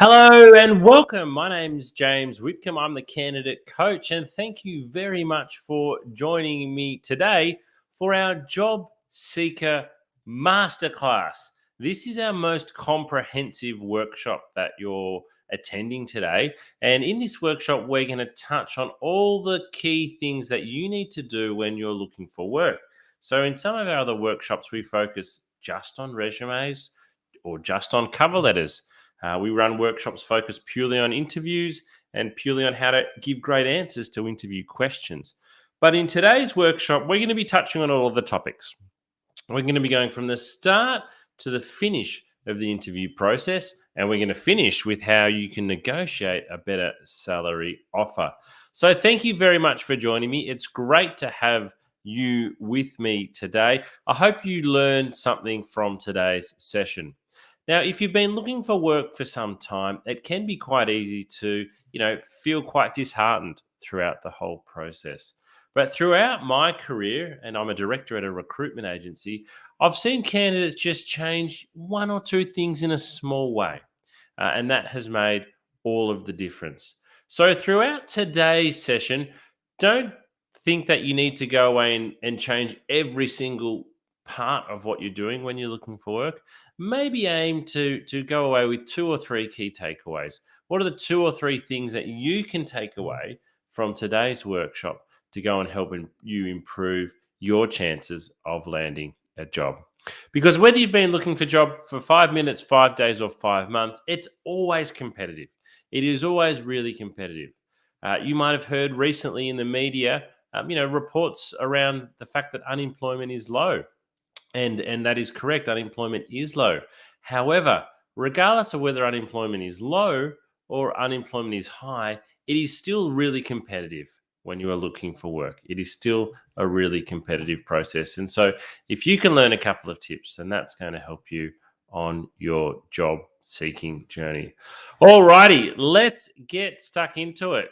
Hello and welcome. My name's James Whitcomb. I'm the candidate coach, and thank you very much for joining me today for our Job Seeker Masterclass. This is our most comprehensive workshop that you're attending today. And in this workshop, we're going to touch on all the key things that you need to do when you're looking for work. So, in some of our other workshops, we focus just on resumes or just on cover letters. We run workshops focused purely on interviews and purely on how to give great answers to interview questions. But in today's workshop, we're going to be touching on all of the topics. We're going to be going from the start to the finish of the interview process, and we're going to finish with how you can negotiate a better salary offer. So thank you very much for joining me. It's great to have you with me today. I hope you learned something from today's session. Now, if you've been looking for work for some time, it can be quite easy to, feel quite disheartened throughout the whole process. But throughout my career, and I'm a director at a recruitment agency, I've seen candidates just change one or two things in a small way. And that has made all of the difference. So throughout today's session, don't think that you need to go away and change every single part of what you're doing when you're looking for work. Maybe aim to go away with two or three key takeaways. What are the two or three things that you can take away from today's workshop to go and help you improve your chances of landing a job? Because whether you've been looking for a job for 5 minutes, 5 days, or 5 months, it's always competitive. It is always really competitive. You might have heard recently in the media, reports around the fact that unemployment is low. And that is correct. Unemployment is low. However, regardless of whether unemployment is low or unemployment is high, it is still really competitive when you are looking for work. It is still a really competitive process. And so if you can learn a couple of tips, then that's going to help you on your job seeking journey. All righty, let's get stuck into it.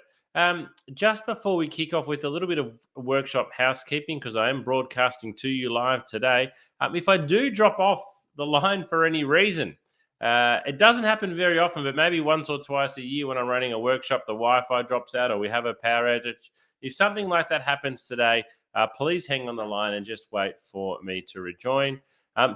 Just before we kick off with a little bit of workshop housekeeping, because I am broadcasting to you live today, if I do drop off the line for any reason, it doesn't happen very often, but maybe once or twice a year when I'm running a workshop, the Wi-Fi drops out or we have a power outage. If something like that happens today, please hang on the line and just wait for me to rejoin.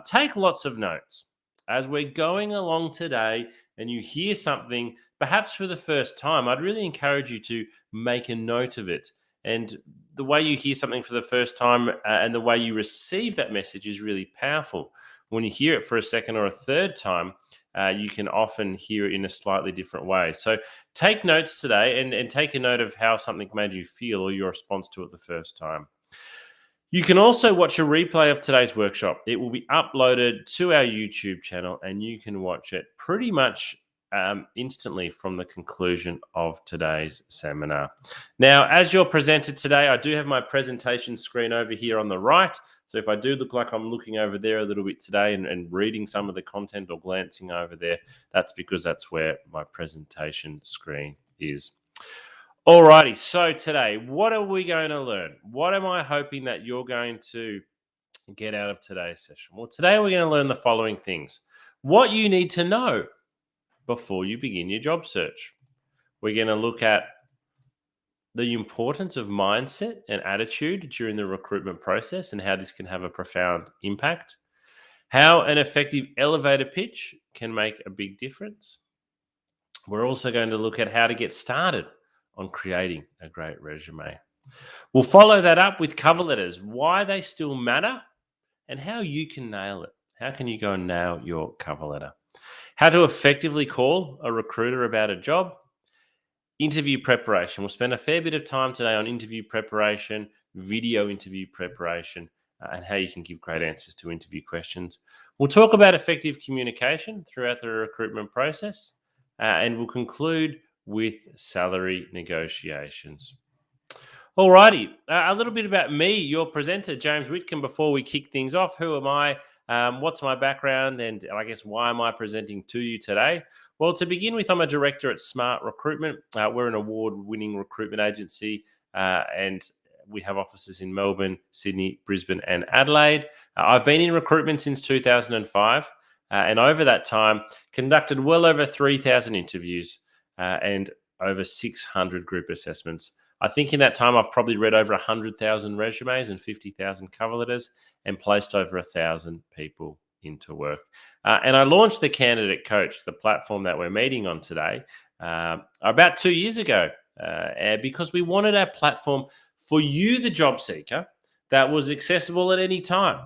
Take lots of notes. As we're going along today and you hear something, perhaps for the first time, I'd really encourage you to make a note of it. And the way you hear something for the first time and the way you receive that message is really powerful. When you hear it for a second or a third time, you can often hear it in a slightly different way. So take notes today and take a note of how something made you feel or your response to it the first time. You can also watch a replay of today's workshop. It will be uploaded to our YouTube channel and you can watch it pretty much instantly from the conclusion of today's seminar. Now, as your presenter today, I do have my presentation screen over here on the right. So if I do look like I'm looking over there a little bit today and reading some of the content or glancing over there, that's because that's where my presentation screen is. Alrighty, so today, what are we going to learn? What am I hoping that you're going to get out of today's session? Well, today we're going to learn the following things. What you need to know before you begin your job search. We're going to look at the importance of mindset and attitude during the recruitment process and how this can have a profound impact. How an effective elevator pitch can make a big difference. We're also going to look at how to get started on creating a great resume. We'll follow that up with cover letters, why they still matter, and how you can nail it. How can you go and nail your cover letter? How to effectively call a recruiter about a job. Interview preparation. We'll spend a fair bit of time today on interview preparation, video interview preparation, and how you can give great answers to interview questions. We'll talk about effective communication throughout the recruitment process, and we'll conclude with salary negotiations. Alrighty, a little bit about me, your presenter, James Whitcomb, before we kick things off. Who am I? What's my background? And I guess why am I presenting to you today? Well, to begin with, I'm a director at Smart Recruitment. We're an award-winning recruitment agency and we have offices in Melbourne, Sydney, Brisbane, and Adelaide. I've been in recruitment since 2005. And over that time, conducted well over 3,000 interviews and over 600 group assessments. I think in that time, I've probably read over 100,000 resumes and 50,000 cover letters and placed over 1,000 people into work. And I launched the Candidate Coach, the platform that we're meeting on today, about 2 years ago, because we wanted our platform for you, the job seeker, that was accessible at any time.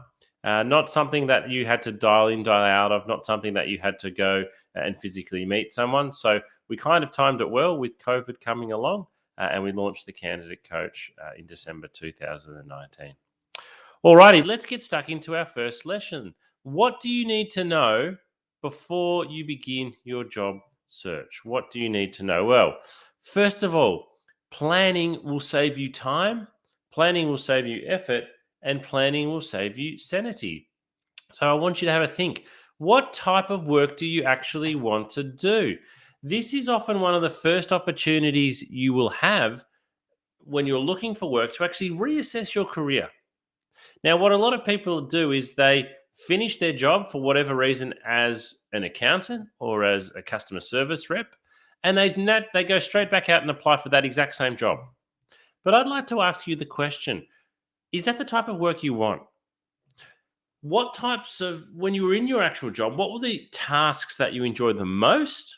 Not something that you had to dial in, dial out of, not something that you had to go and physically meet someone. So we kind of timed it well with COVID coming along, and we launched the Candidate Coach in December 2019. Alrighty, let's get stuck into our first lesson. What do you need to know before you begin your job search? What do you need to know? Well, first of all, planning will save you time, planning will save you effort, and planning will save you sanity. So I want you to have a think. What type of work do you actually want to do? This is often one of the first opportunities you will have when you're looking for work to actually reassess your career. Now, what a lot of people do is they finish their job for whatever reason as an accountant or as a customer service rep, and they go straight back out and apply for that exact same job. But I'd like to ask you the question, is that the type of work you want? What types of, when you were in your actual job, what were the tasks that you enjoyed the most?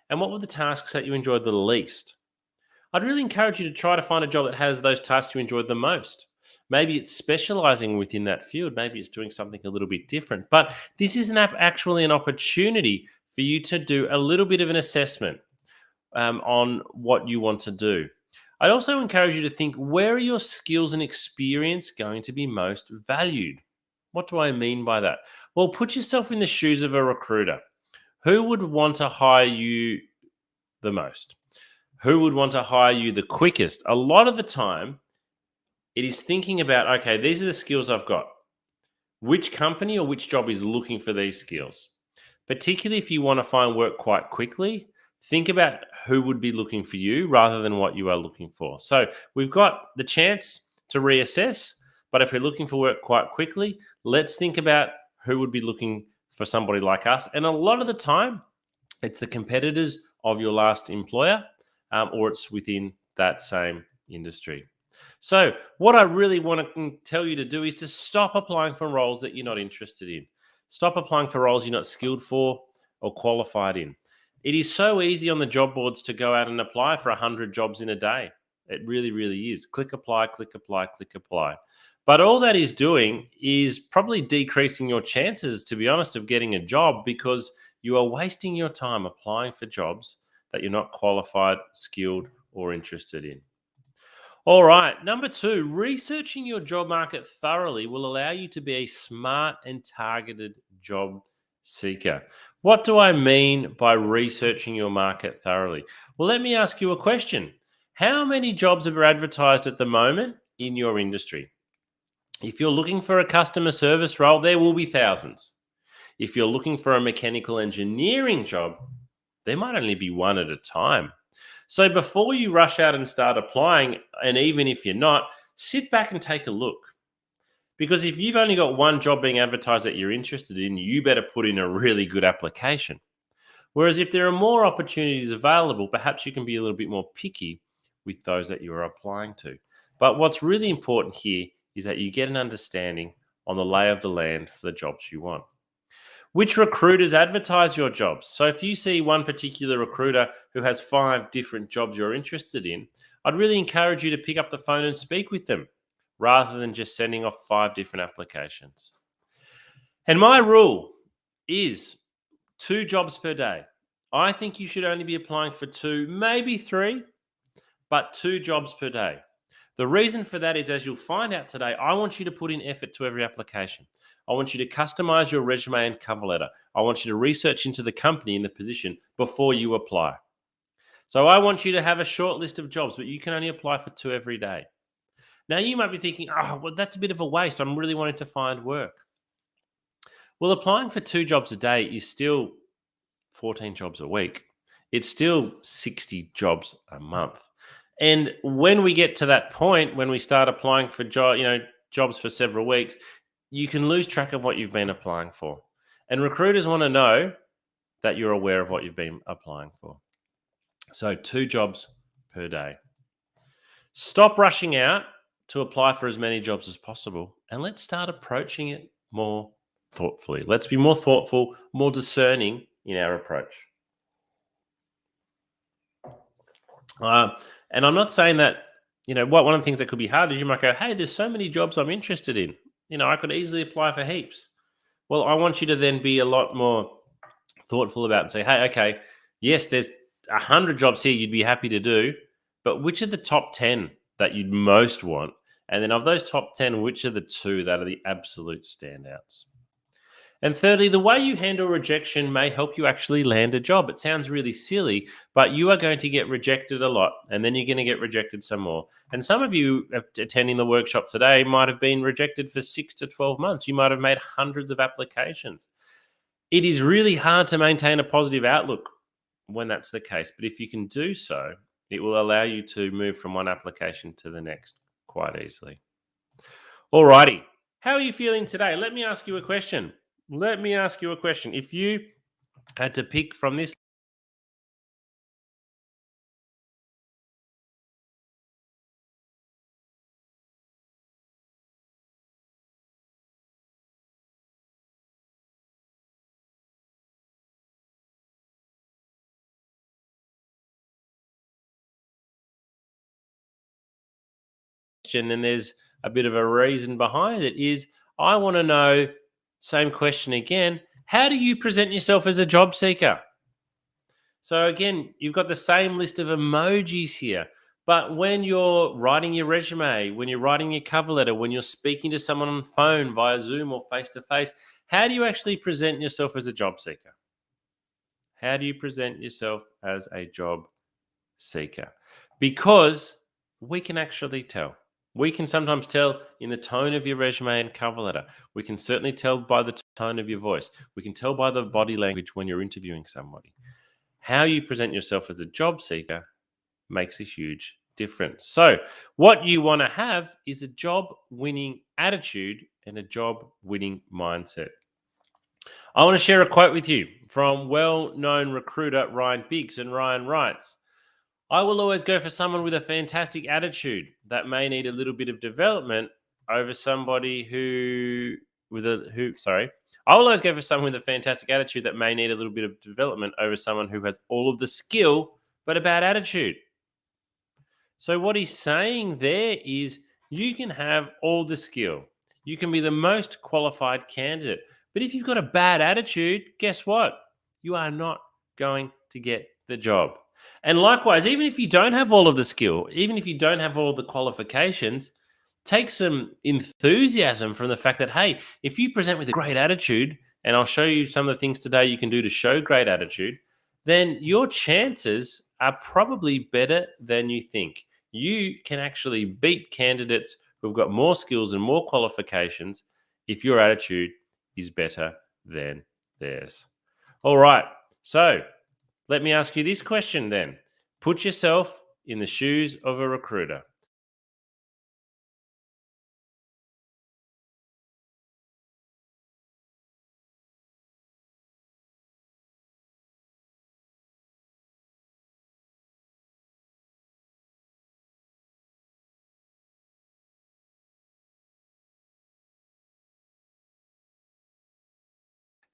And what were the tasks that you enjoyed the least? I'd really encourage you to try to find a job that has those tasks you enjoyed the most. Maybe it's specializing within that field. Maybe it's doing something a little bit different. But this is actually an opportunity for you to do a little bit of an assessment on what you want to do. I'd also encourage you to think, where are your skills and experience going to be most valued? What do I mean by that? Well, put yourself in the shoes of a recruiter. Who would want to hire you the most? Who would want to hire you the quickest? A lot of the time, it is thinking about, okay, these are the skills I've got. Which company or which job is looking for these skills? Particularly if you want to find work quite quickly, think about who would be looking for you rather than what you are looking for. So we've got the chance to reassess, but if we're looking for work quite quickly, let's think about who would be looking for somebody like us. And a lot of the time, it's the competitors of your last employer, or it's within that same industry. So what I really want to tell you to do is to stop applying for roles that you're not interested in. Stop applying for roles you're not skilled for or qualified in. It is so easy on the job boards to go out and apply for 100 jobs in a day. It really, really is. Click apply, click apply, click apply. But all that is doing is probably decreasing your chances, to be honest, of getting a job, because you are wasting your time applying for jobs that you're not qualified, skilled, or interested in. All right. Number 2, researching your job market thoroughly will allow you to be a smart and targeted job seeker. What do I mean by researching your market thoroughly? Well, let me ask you a question. How many jobs are advertised at the moment in your industry? If you're looking for a customer service role, there will be thousands. If you're looking for a mechanical engineering job, there might only be one at a time. So before you rush out and start applying, and even if you're not, sit back and take a look. Because if you've only got one job being advertised that you're interested in, you better put in a really good application. Whereas if there are more opportunities available, perhaps you can be a little bit more picky with those that you are applying to. But what's really important here is that you get an understanding on the lay of the land for the jobs you want. Which recruiters advertise your jobs? So if you see one particular recruiter who has 5 different jobs you're interested in, I'd really encourage you to pick up the phone and speak with them rather than just sending off 5 different applications. And my rule is 2 jobs per day. I think you should only be applying for 2, maybe 3, but 2 jobs per day. The reason for that is, as you'll find out today, I want you to put in effort to every application. I want you to customize your resume and cover letter. I want you to research into the company and the position before you apply. So I want you to have a short list of jobs, but you can only apply for 2 every day. Now you might be thinking, oh, well, that's a bit of a waste. I'm really wanting to find work. Well, applying for 2 jobs a day is still 14 jobs a week. It's still 60 jobs a month. And when we get to that point, when we start applying for jobs for several weeks, you can lose track of what you've been applying for. And recruiters want to know that you're aware of what you've been applying for. So 2 jobs per day. Stop rushing out to apply for as many jobs as possible, and let's start approaching it more thoughtfully. Let's be more thoughtful, more discerning in our approach. Uh, and I'm not saying that, one of the things that could be hard is you might go, hey, there's so many jobs I'm interested in. I could easily apply for heaps. Well, I want you to then be a lot more thoughtful about it and say, hey, okay, yes, there's 100 jobs here you'd be happy to do, but which are the top 10 that you'd most want? And then of those top 10, which are the 2 that are the absolute standouts? And thirdly, the way you handle rejection may help you actually land a job. It sounds really silly, but you are going to get rejected a lot, and then you're going to get rejected some more. And some of you attending the workshop today might have been rejected for 6 to 12 months. You might have made hundreds of applications. It is really hard to maintain a positive outlook when that's the case, but if you can do so, it will allow you to move from one application to the next quite easily. Alrighty, how are you feeling today? Let me ask you a question. If you had to pick from this question, and there's a bit of a reason behind it, is I want to know, same question again, how do you present yourself as a job seeker? So again, you've got the same list of emojis here. But when you're writing your resume, when you're writing your cover letter, when you're speaking to someone on the phone via Zoom or face to face, how do you actually present yourself as a job seeker? How do you present yourself as a job seeker? Because we can actually tell. We can sometimes tell in the tone of your resume and cover letter. We can certainly tell by the tone of your voice. We can tell by the body language when you're interviewing somebody. How you present yourself as a job seeker makes a huge difference. So, what you want to have is a job winning attitude and a job winning mindset. I want to share a quote with you from well known recruiter Ryan Biggs. And Ryan writes, I will always go for someone with a fantastic attitude that may need a little bit of development over somebody I will always go for someone with a fantastic attitude that may need a little bit of development over someone who has all of the skill but a bad attitude. So what he's saying there is you can have all the skill. You can be the most qualified candidate. But if you've got a bad attitude, guess what? You are not going to get the job. And likewise, even if you don't have all of the skill, even if you don't have all the qualifications, take some enthusiasm from the fact that, hey, if you present with a great attitude, and I'll show you some of the things today you can do to show great attitude, then your chances are probably better than you think. You can actually beat candidates who've got more skills and more qualifications if your attitude is better than theirs. All right. So let me ask you this question then. Put yourself in the shoes of a recruiter.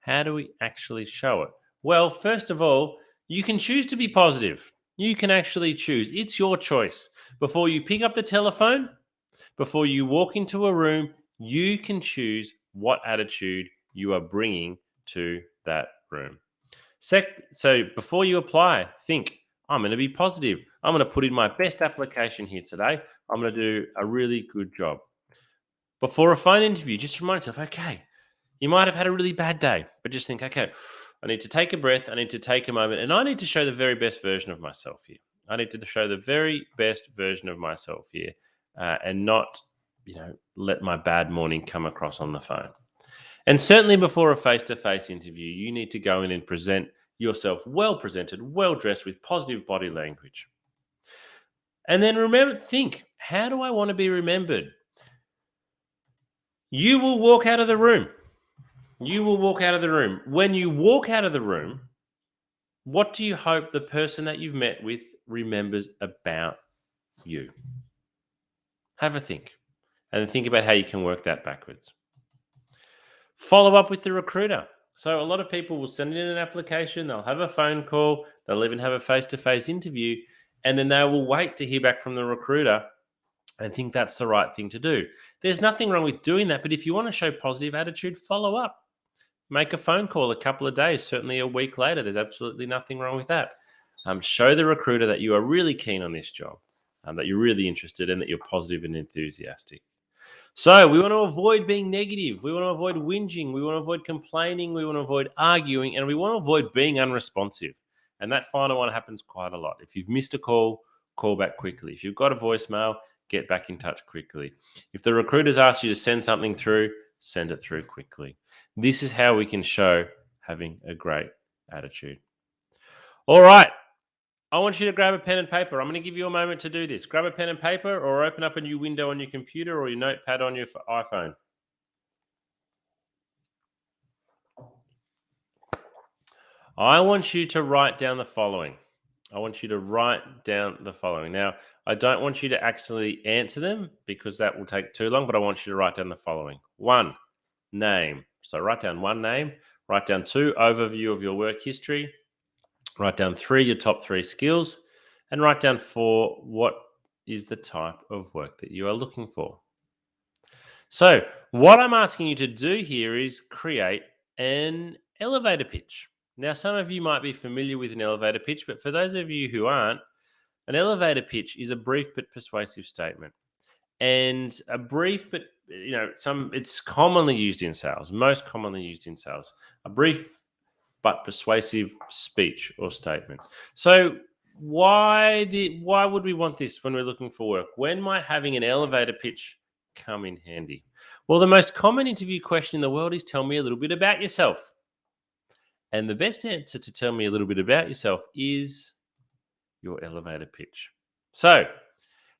How do we actually show it? Well, first of all, you can choose to be positive. You can actually choose. It's your choice. Before you pick up the telephone, before you walk into a room, you can choose what attitude you are bringing to that room. So before you apply, think, I'm going to be positive. I'm going to put in my best application here today. I'm going to do a really good job. Before a phone interview, just remind yourself, okay, you might have had a really bad day, but just think, okay, I need to take a breath. I need to take a moment, and I need to show the very best version of myself here. I need to show the very best version of myself here, and not, let my bad morning come across on the phone. And certainly before a face-to-face interview, you need to go in and present yourself well presented, well dressed with positive body language. And then think, how do I want to be remembered? You will walk out of the room. You will walk out of the room. When you walk out of the room, what do you hope the person that you've met with remembers about you? Have a think and think about how you can work that backwards. Follow up with the recruiter. So, a lot of people will send in an application, they'll have a phone call, they'll even have a face to face interview, and then they will wait to hear back from the recruiter and think that's the right thing to do. There's nothing wrong with doing that, but if you want to show positive attitude, follow up. Make a phone call a couple of days, certainly a week later. There's absolutely nothing wrong with that. Show the recruiter that you are really keen on this job, that you're really interested and that you're positive and enthusiastic. So we want to avoid being negative. We want to avoid whinging. We want to avoid complaining. We want to avoid arguing. And we want to avoid being unresponsive. And that final one happens quite a lot. If you've missed a call, call back quickly. If you've got a voicemail, get back in touch quickly. If the recruiters ask you to send something through, send it through quickly. This is how we can show having a great attitude. All right. I want you to grab a pen and paper. I'm going to give you a moment to do this. Grab a pen and paper or open up a new window on your computer or your notepad on your iPhone. I want you to write down the following. Now, I don't want you to actually answer them because that will take too long, but I want you to write down the following. 1, name. So write down 1 name. Write down 2, overview of your work history. Write down 3, your top 3 skills. And write down 4, what is the type of work that you are looking for. So what I'm asking you to do here is create an elevator pitch. Now, some of you might be familiar with an elevator pitch, but for those of you who aren't, an elevator pitch is a brief but persuasive statement. And a brief but it's commonly used in sales, most commonly used in sales. A brief but persuasive speech or statement. So why would we want this when we're looking for work? When might having an elevator pitch come in handy? Well, the most common interview question in the world is tell me a little bit about yourself. And the best answer to tell me a little bit about yourself is your elevator pitch. So,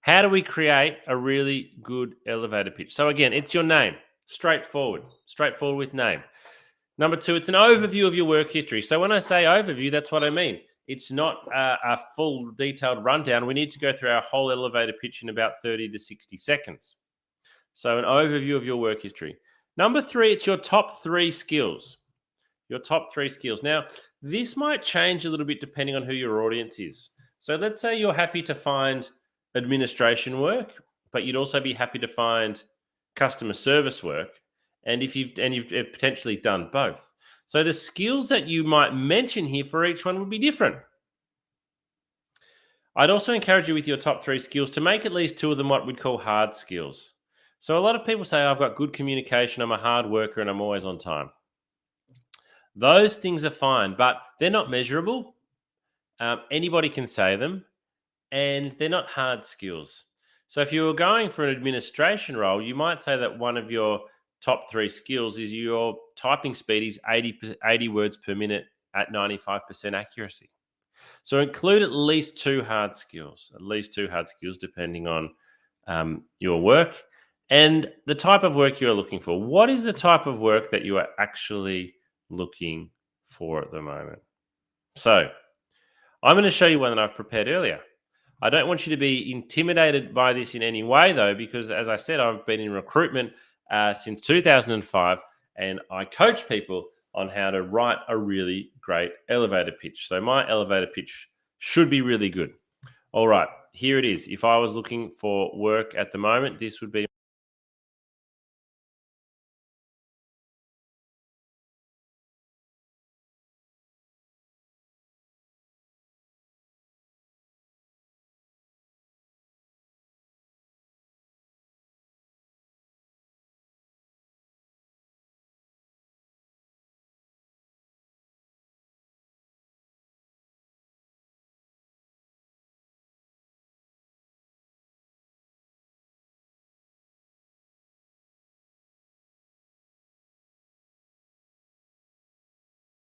how do we create a really good elevator pitch? So again, it's your name. Straightforward with name. Number 2, it's an overview of your work history. So when I say overview, that's what I mean. It's not a full detailed rundown. We need to go through our whole elevator pitch in about 30 to 60 seconds. So an overview of your work history. Number 3, it's your top 3 skills. Your top 3 skills. Now, this might change a little bit depending on who your audience is. So let's say you're happy to find administration work, but you'd also be happy to find customer service work. And you've potentially done both. So the skills that you might mention here for each one would be different. I'd also encourage you with your top 3 skills to make at least 2 of them what we'd call hard skills. So a lot of people say, I've got good communication, I'm a hard worker, and I'm always on time. Those things are fine, but they're not measurable. Anybody can say them, and they're not hard skills. So if you were going for an administration role, you might say that one of your top 3 skills is your typing speed is 80 words per minute at 95% accuracy. So include at least 2 hard skills, depending on your work and the type of work you're looking for. What is the type of work that you are actually looking for at the moment? So I'm going to show you one that I've prepared earlier. I don't want you to be intimidated by this in any way, though, because as I said, I've been in recruitment since 2005, and I coach people on how to write a really great elevator pitch. So my elevator pitch should be really good. All right, here it is. If I was looking for work at the moment, this would be.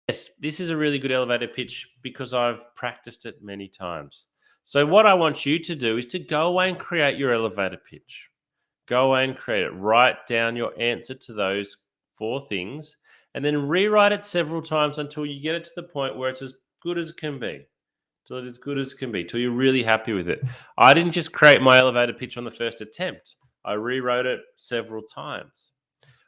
Yes, this is a really good elevator pitch because I've practiced it many times. So what I want you to do is to go away and create your elevator pitch. Go away and create it. Write down your answer to those 4 things and then rewrite it several times until you get it to the point where it's as good as it can be. Till it's as good as it can be, till you're really happy with it. I didn't just create my elevator pitch on the first attempt. I rewrote it several times.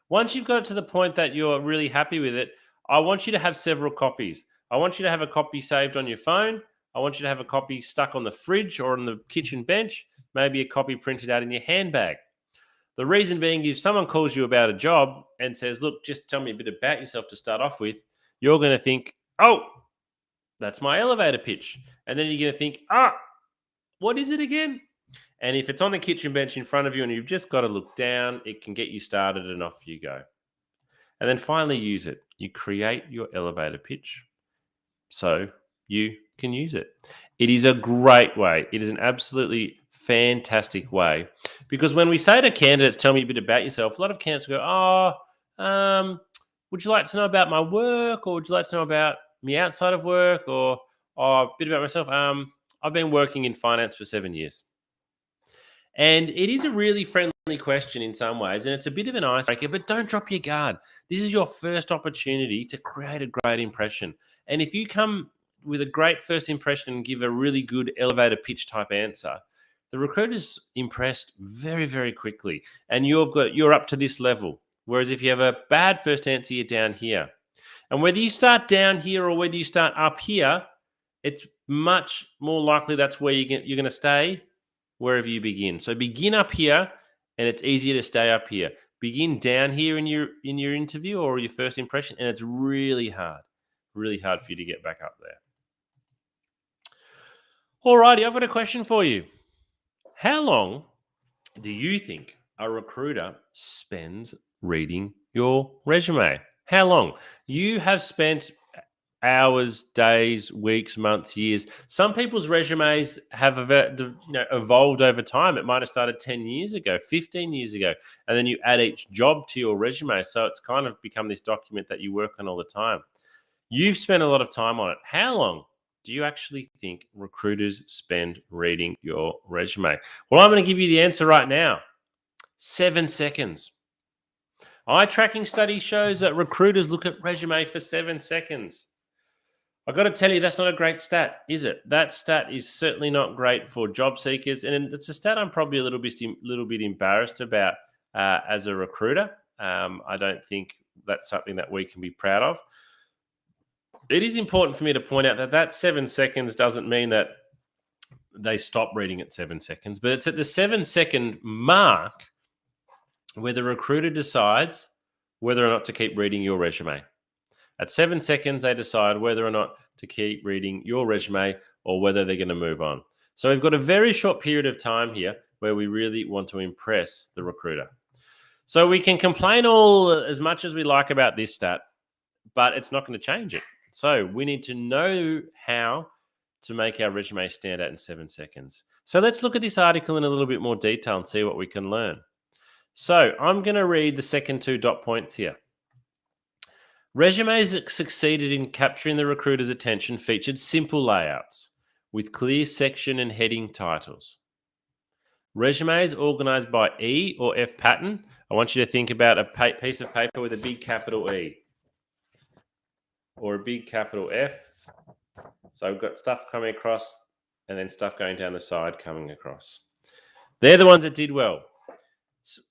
Once you've got to the point that you're really happy with it, I want you to have several copies. I want you to have a copy saved on your phone. I want you to have a copy stuck on the fridge or on the kitchen bench, maybe a copy printed out in your handbag. The reason being, if someone calls you about a job and says, look, just tell me a bit about yourself to start off with, you're going to think, oh, that's my elevator pitch. And then you're going to think, what is it again? And if it's on the kitchen bench in front of you and you've just got to look down, it can get you started and off you go. And then finally use it. You create your elevator pitch so you can use it. It is a great way. It is an absolutely fantastic way, because when we say to candidates, tell me a bit about yourself, a lot of candidates go, would you like to know about my work, or would you like to know about me outside of work, or a bit about myself? I've been working in finance for 7 years. And it is a really friendly question in some ways, and it's a bit of an icebreaker, but don't drop your guard. This is your first opportunity to create a great impression. And if you come with a great first impression and give a really good elevator pitch type answer, the recruiter's impressed very, very quickly. And you're up to this level. Whereas if you have a bad first answer, you're down here. And whether you start down here or whether you start up here, it's much more likely that's where you're going to stay wherever you begin. So begin up here, and it's easier to stay up here. Begin down here in your interview or your first impression, and it's really hard for you to get back up there. Alrighty, I've got a question for you. How long do you think a recruiter spends reading your resume? How long? You have spent hours, days, weeks, months, years. Some people's resumes have evolved over time. It might have started 10 years ago, 15 years ago, and then you add each job to your resume. So it's kind of become this document that you work on all the time. You've spent a lot of time on it. How long do you actually think recruiters spend reading your resume? Well, I'm going to give you the answer right now. 7 seconds. Eye tracking study shows that recruiters look at resume for 7 seconds. I've got to tell you, that's not a great stat, is it? That stat is certainly not great for job seekers, and it's a stat I'm probably a little bit embarrassed about as a recruiter. I don't think that's something that we can be proud of. It is important for me to point out that 7 seconds doesn't mean that they stop reading at 7 seconds, but it's at the 7-second mark where the recruiter decides whether or not to keep reading your resume. At 7 seconds, they decide whether or not to keep reading your resume or whether they're going to move on. So we've got a very short period of time here where we really want to impress the recruiter. So we can complain all as much as we like about this stat, but it's not going to change it. So we need to know how to make our resume stand out in 7 seconds. So let's look at this article in a little bit more detail and see what we can learn. So I'm going to read the second 2 dot points here. Resumes that succeeded in capturing the recruiter's attention featured simple layouts with clear section and heading titles. Resumes organized by E or F pattern. I want you to think about a piece of paper with a big capital E or a big capital F. So I've got stuff coming across and then stuff going down the side coming across. They're the ones that did well,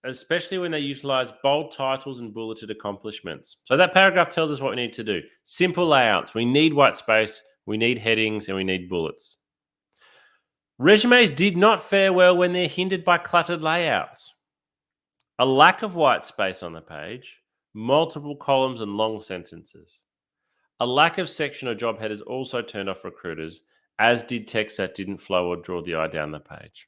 especially when they utilize bold titles and bulleted accomplishments. So that paragraph tells us what we need to do. Simple layouts. We need white space, we need headings, and we need bullets. Resumes did not fare well when they're hindered by cluttered layouts. A lack of white space on the page, multiple columns and long sentences. A lack of section or job headers also turned off recruiters, as did text that didn't flow or draw the eye down the page.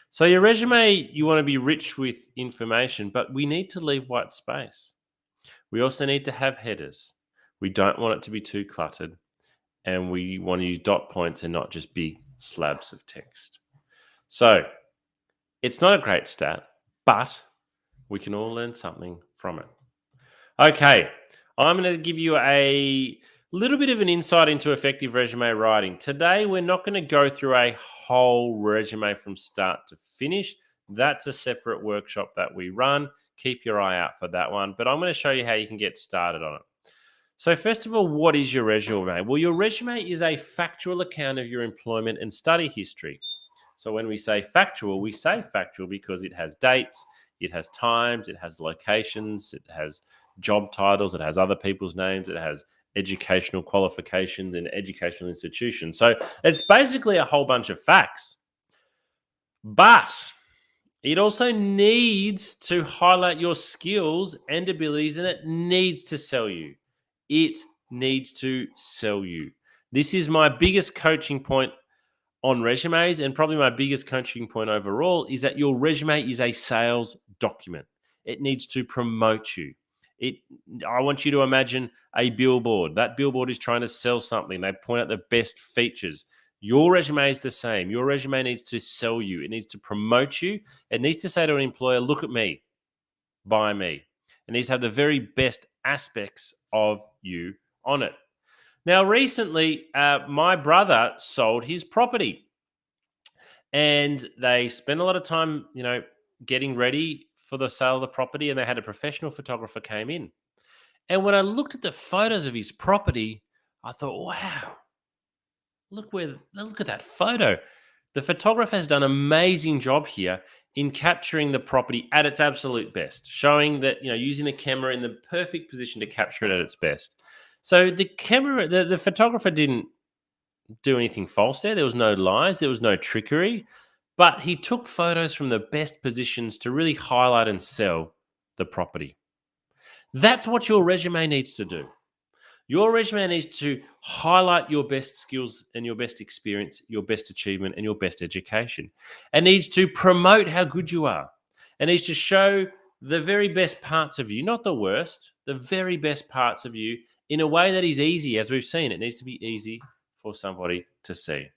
So your resume, you want to be rich with information, but we need to leave white space. We also need to have headers. We don't want it to be too cluttered, and we want to use dot points and not just big slabs of text. So it's not a great stat, but we can all learn something from it. Okay, I'm going to give you a little bit of an insight into effective resume writing. Today, we're not going to go through a whole resume from start to finish. That's a separate workshop that we run. Keep your eye out for that one. But I'm going to show you how you can get started on it. So first of all, what is your resume? Well, your resume is a factual account of your employment and study history. So when we say factual because it has dates, it has times, it has locations, it has job titles, it has other people's names, it has educational qualifications in educational institutions. So it's basically a whole bunch of facts. But it also needs to highlight your skills and abilities, and it needs to sell you. It needs to sell you. This is my biggest coaching point on resumes, and probably my biggest coaching point overall, is that your resume is a sales document. It needs to promote you. I want you to imagine a billboard. That billboard is trying to sell something. They point out the best features. Your resume is the same. Your resume needs to sell you. It needs to promote you. It needs to say to an employer, look at me, buy me. It needs to have the very best aspects of you on it. Now, recently, my brother sold his property, and they spent a lot of time, getting ready for the sale of the property, and they had a professional photographer came in. And when I looked at the photos of his property, I thought, wow, look at that photo. The photographer has done an amazing job here in capturing the property at its absolute best, showing that, using the camera in the perfect position to capture it at its best. So the photographer didn't do anything false there. There was no lies, there was no trickery, but he took photos from the best positions to really highlight and sell the property. That's what your resume needs to do. Your resume needs to highlight your best skills and your best experience, your best achievement, and your best education. It needs to promote how good you are. It needs to show the very best parts of you, not the worst, the very best parts of you in a way that is easy, as we've seen. It needs to be easy for somebody to see.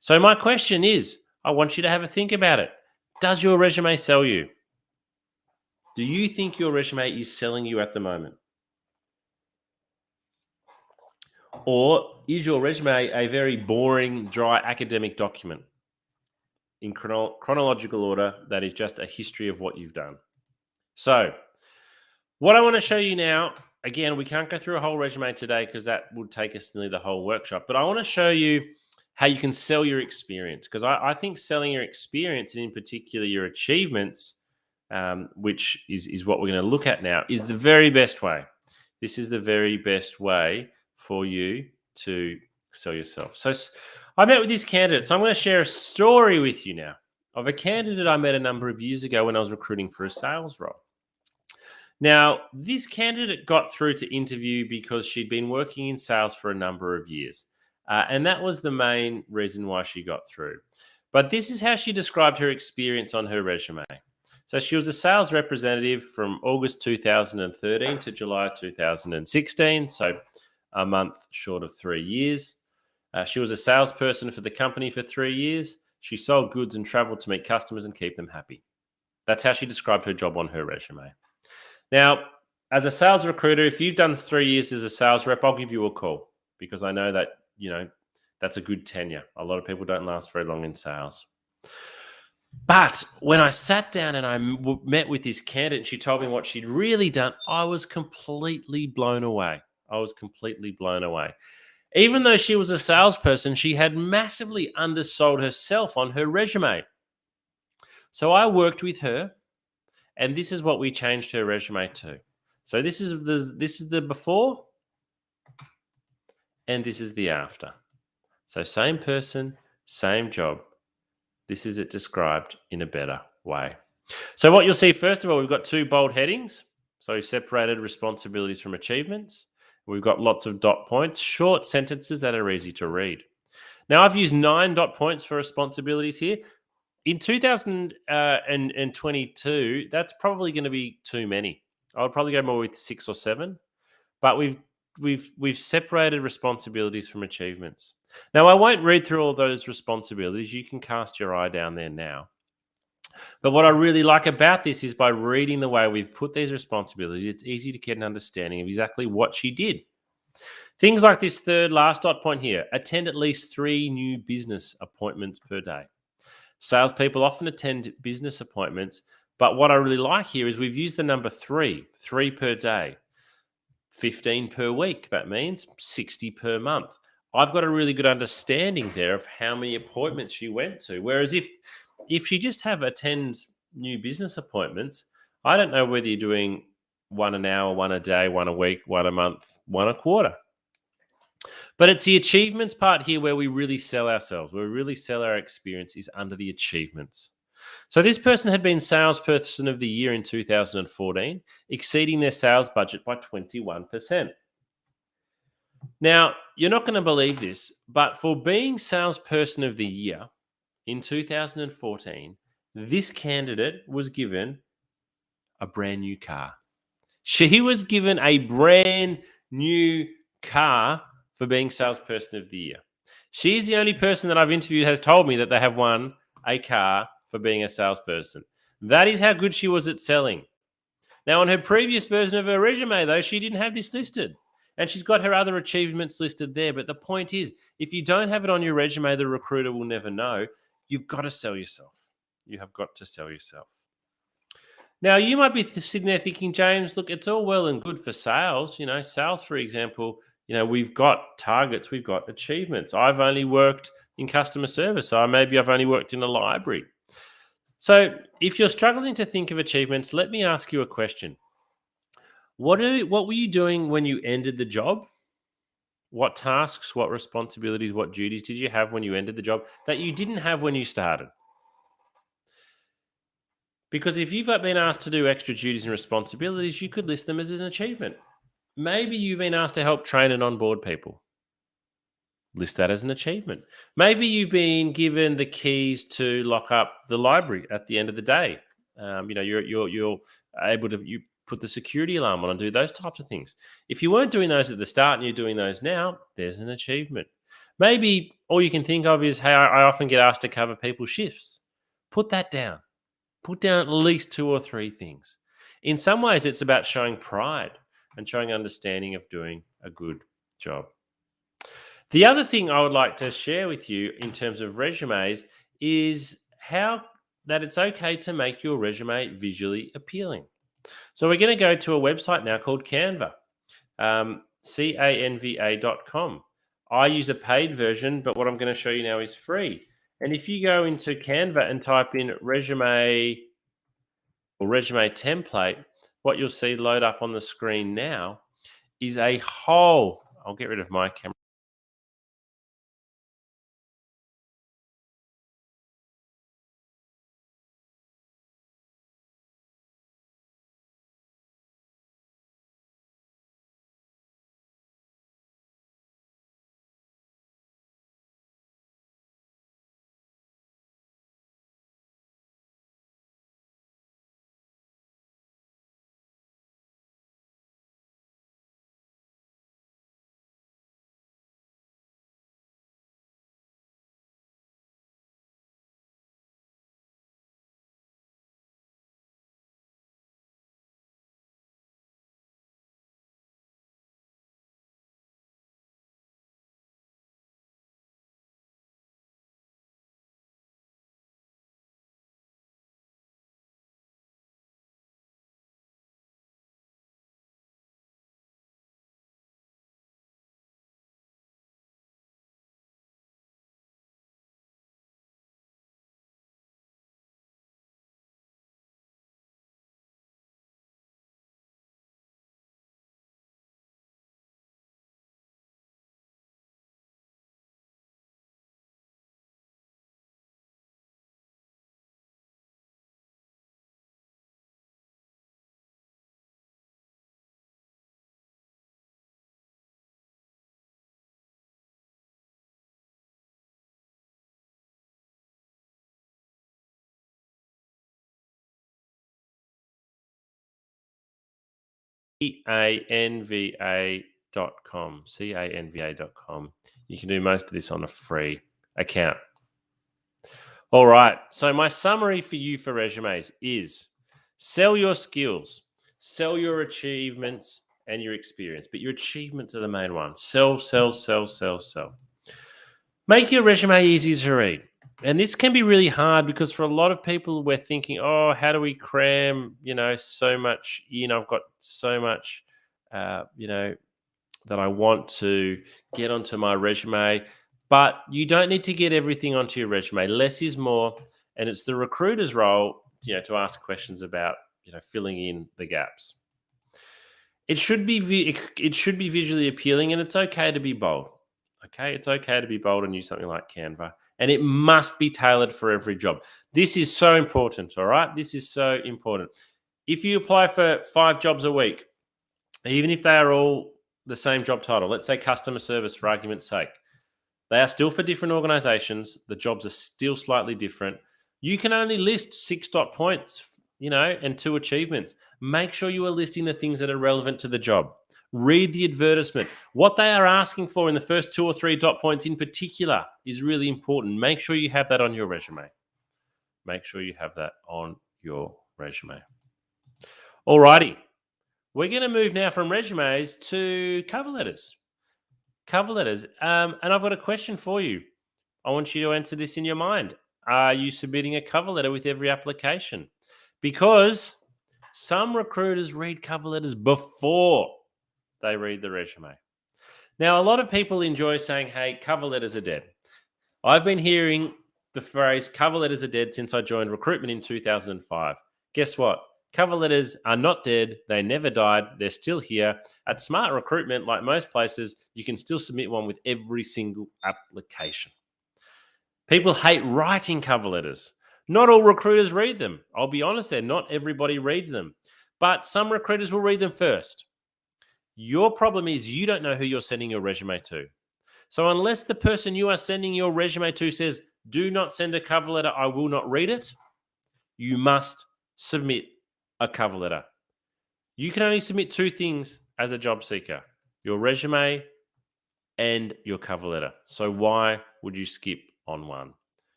So my question is, I want you to have a think about it. Does your resume sell you? Do you think your resume is selling you at the moment? Or is your resume a very boring, dry academic document in chronological order that is just a history of what you've done? So, what I want to show you now, again, we can't go through a whole resume today because that would take us nearly the whole workshop, but I want to show you how you can sell your experience, because I think selling your experience, and in particular your achievements, which is what we're going to look at now, is the very best way. This is the very best way for you to sell yourself. So I met with this candidate. So I'm going to share a story with you now of a candidate I met a number of years ago when I was recruiting for a sales role. Now, this candidate got through to interview because she'd been working in sales for a number of years. And that was the main reason why she got through. But this is how she described her experience on her resume. So she was a sales representative from August 2013 to July 2016. So a month short of 3 years. She was a salesperson for the company for 3 years. She sold goods and traveled to meet customers and keep them happy. That's how she described her job on her resume. Now, as a sales recruiter, if you've done 3 years as a sales rep, I'll give you a call, because I know that, that's a good tenure. A lot of people don't last very long in sales. But when I sat down and I met with this candidate and she told me what she'd really done, I was completely blown away. Even though she was a salesperson, she had massively undersold herself on her resume. So I worked with her, and this is what we changed her resume to. So this is the before, and this is the after. So same person, same job. This is it described in a better way. So what you'll see, first of all, we've got 2 bold headings. So we've separated responsibilities from achievements. We've got lots of dot points, short sentences that are easy to read. Now, I've used 9 dot points for responsibilities here. In 2022, that's probably going to be too many. I would probably go more with 6 or 7. But we've separated responsibilities from achievements. Now, I won't read through all those responsibilities. You can cast your eye down there now. But what I really like about this is, by reading the way we've put these responsibilities, it's easy to get an understanding of exactly what she did. Things like this third last dot point here: attend at least 3 new business appointments per day. Salespeople often attend business appointments, but what I really like here is we've used the number 3 per day. 15 per week. That means 60 per month. I've got a really good understanding there of how many appointments she went to. Whereas if she just attends new business appointments, I don't know whether you're doing one an hour, one a day, one a week, one a month, one a quarter. But it's the achievements part here where we really sell ourselves, where we really sell our experience is under the achievements. So this person had been salesperson of the year in 2014, exceeding their sales budget by 21%. Now, you're not going to believe this, but for being salesperson of the year in 2014, this candidate was given a brand new car. She was given a brand new car for being salesperson of the year. She's the only person that I've interviewed has told me that they have won a car for being a salesperson. That is how good she was at selling. Now, on her previous version of her resume, though, she didn't have this listed. And she's got her other achievements listed there. But the point is, if you don't have it on your resume, the recruiter will never know. You've got to sell yourself. You have got to sell yourself. Now, you might be sitting there thinking, James, look, it's all well and good for sales. Sales, for example, we've got targets, we've got achievements. I've only worked in customer service, so maybe I've only worked in a library. So if you're struggling to think of achievements, let me ask you a question. What were you doing when you ended the job? What tasks, what responsibilities, what duties did you have when you ended the job that you didn't have when you started? Because if you've been asked to do extra duties and responsibilities, you could list them as an achievement. Maybe you've been asked to help train and onboard people. List that as an achievement. Maybe you've been given the keys to lock up the library at the end of the day. You're able to put the security alarm on and do those types of things. If you weren't doing those at the start and you're doing those now, there's an achievement. Maybe all you can think of is, hey, I often get asked to cover people's shifts. Put that down. Put down at least 2 or 3 things. In some ways, it's about showing pride and showing understanding of doing a good job. The other thing I would like to share with you in terms of resumes is how that it's okay to make your resume visually appealing. So we're going to go to a website now called Canva, canva.com. I use a paid version, but what I'm going to show you now is free. And if you go into Canva and type in resume or resume template, what you'll see load up on the screen now is a whole, I'll get rid of my camera. canva.com. canva.com. You can do most of this on a free account. All right. So my summary for you for resumes is sell your skills, sell your achievements and your experience, but your achievements are the main one. Sell, sell, sell, sell, sell. Make your resume easy to read. And this can be really hard because for a lot of people, we're thinking, oh, how do we cram, so much, I've got so much that I want to get onto my resume. But you don't need to get everything onto your resume. Less is more, and it's the recruiter's role, to ask questions about, filling in the gaps. It should be it should be visually appealing, and it's okay to be bold. Okay, it's okay to be bold and use something like Canva, and it must be tailored for every job. This is so important. All right, this is so important. If you apply for 5 jobs a week, even if they are all the same job title, let's say customer service for argument's sake, they are still for different organizations. The jobs are still slightly different. You can only list 6 dot points, and 2 achievements. Make sure you are listing the things that are relevant to the job. Read the advertisement. What they are asking for in the first 2 or 3 dot points in particular is really important. Make sure you have that on your resume. Make sure you have that on your resume. Alrighty. We're going to move now from resumes to cover letters. Cover letters. And I've got a question for you. I want you to answer this in your mind. Are you submitting a cover letter with every application? Because some recruiters read cover letters before they read the resume. Now, a lot of people enjoy saying, hey, cover letters are dead. I've been hearing the phrase cover letters are dead since I joined recruitment in 2005. Guess what? Cover letters are not dead. They never died. They're still here. At Smart Recruitment, like most places, you can still submit one with every single application. People hate writing cover letters. Not all recruiters read them. I'll be honest there, not everybody reads them. But some recruiters will read them first. Your problem is you don't know who you're sending your resume to. So unless the person you are sending your resume to says, do not send a cover letter, I will not read it, you must submit a cover letter. You can only submit 2 things as a job seeker, your resume and your cover letter. So why would you skip on one?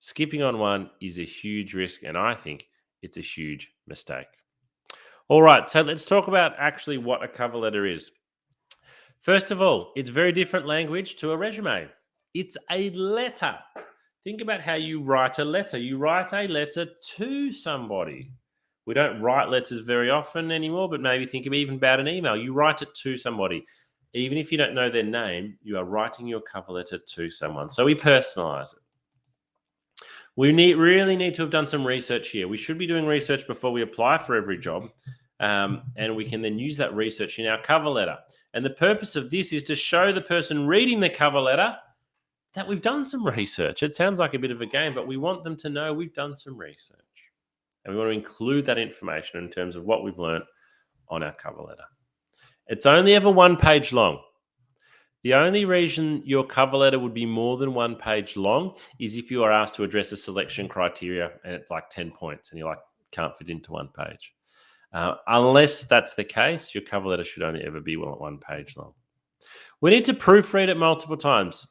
Skipping on one is a huge risk, and I think it's a huge mistake. All right, so let's talk about actually what a cover letter is. First of all, it's very different language to a resume. It's a letter. Think about how you write a letter. You write a letter to somebody. We don't write letters very often anymore, but maybe think even about an email. You write it to somebody. Even if you don't know their name, you are writing your cover letter to someone. So we personalize it. We really need to have done some research here. We should be doing research before we apply for every job, and we can then use that research in our cover letter. And the purpose of this is to show the person reading the cover letter that we've done some research. It sounds like a bit of a game, but we want them to know we've done some research. And we want to include that information in terms of what we've learned on our cover letter. It's only ever 1 page long. The only reason your cover letter would be more than 1 page long is if you are asked to address a selection criteria and it's like 10 points and you're like, can't fit into 1 page. Unless that's the case, your cover letter should only ever be 1 page long. We need to proofread it multiple times.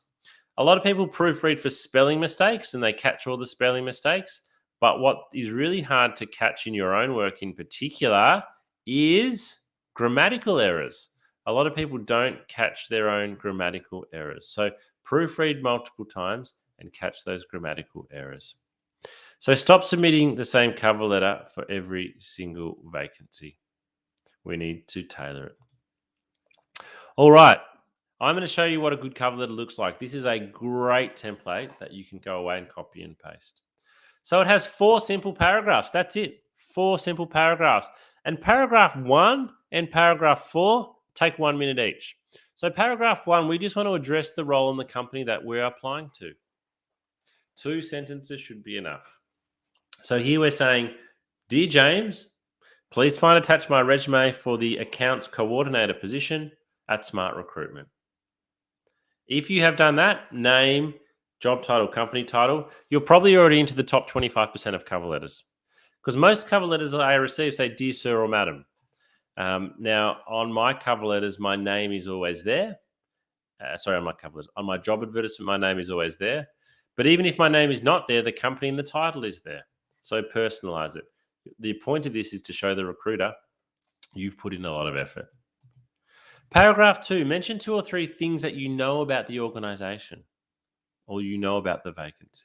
A lot of people proofread for spelling mistakes and they catch all the spelling mistakes. But what is really hard to catch in your own work in particular is grammatical errors. A lot of people don't catch their own grammatical errors. So proofread multiple times and catch those grammatical errors. So stop submitting the same cover letter for every single vacancy. We need to tailor it. All right. I'm going to show you what a good cover letter looks like. This is a great template that you can go away and copy and paste. So it has 4 simple paragraphs. That's it. 4 simple paragraphs. And paragraph 1 and paragraph 4 take 1 minute each. So paragraph 1, we just want to address the role in the company that we're applying to. 2 sentences should be enough. So here we're saying, Dear James, please find attached my resume for the accounts coordinator position at Smart Recruitment. If you have done that, name, job title, company title, you're probably already into the top 25% of cover letters. Because most cover letters I receive say, Dear Sir or Madam. Now, on my cover letters, my name is always there. On my cover letters. On my job advertisement, my name is always there. But even if my name is not there, the company and the title is there. So personalize it. The point of this is to show the recruiter you've put in a lot of effort. Paragraph 2, mention 2 or 3 things that you know about the organization or you know about the vacancy.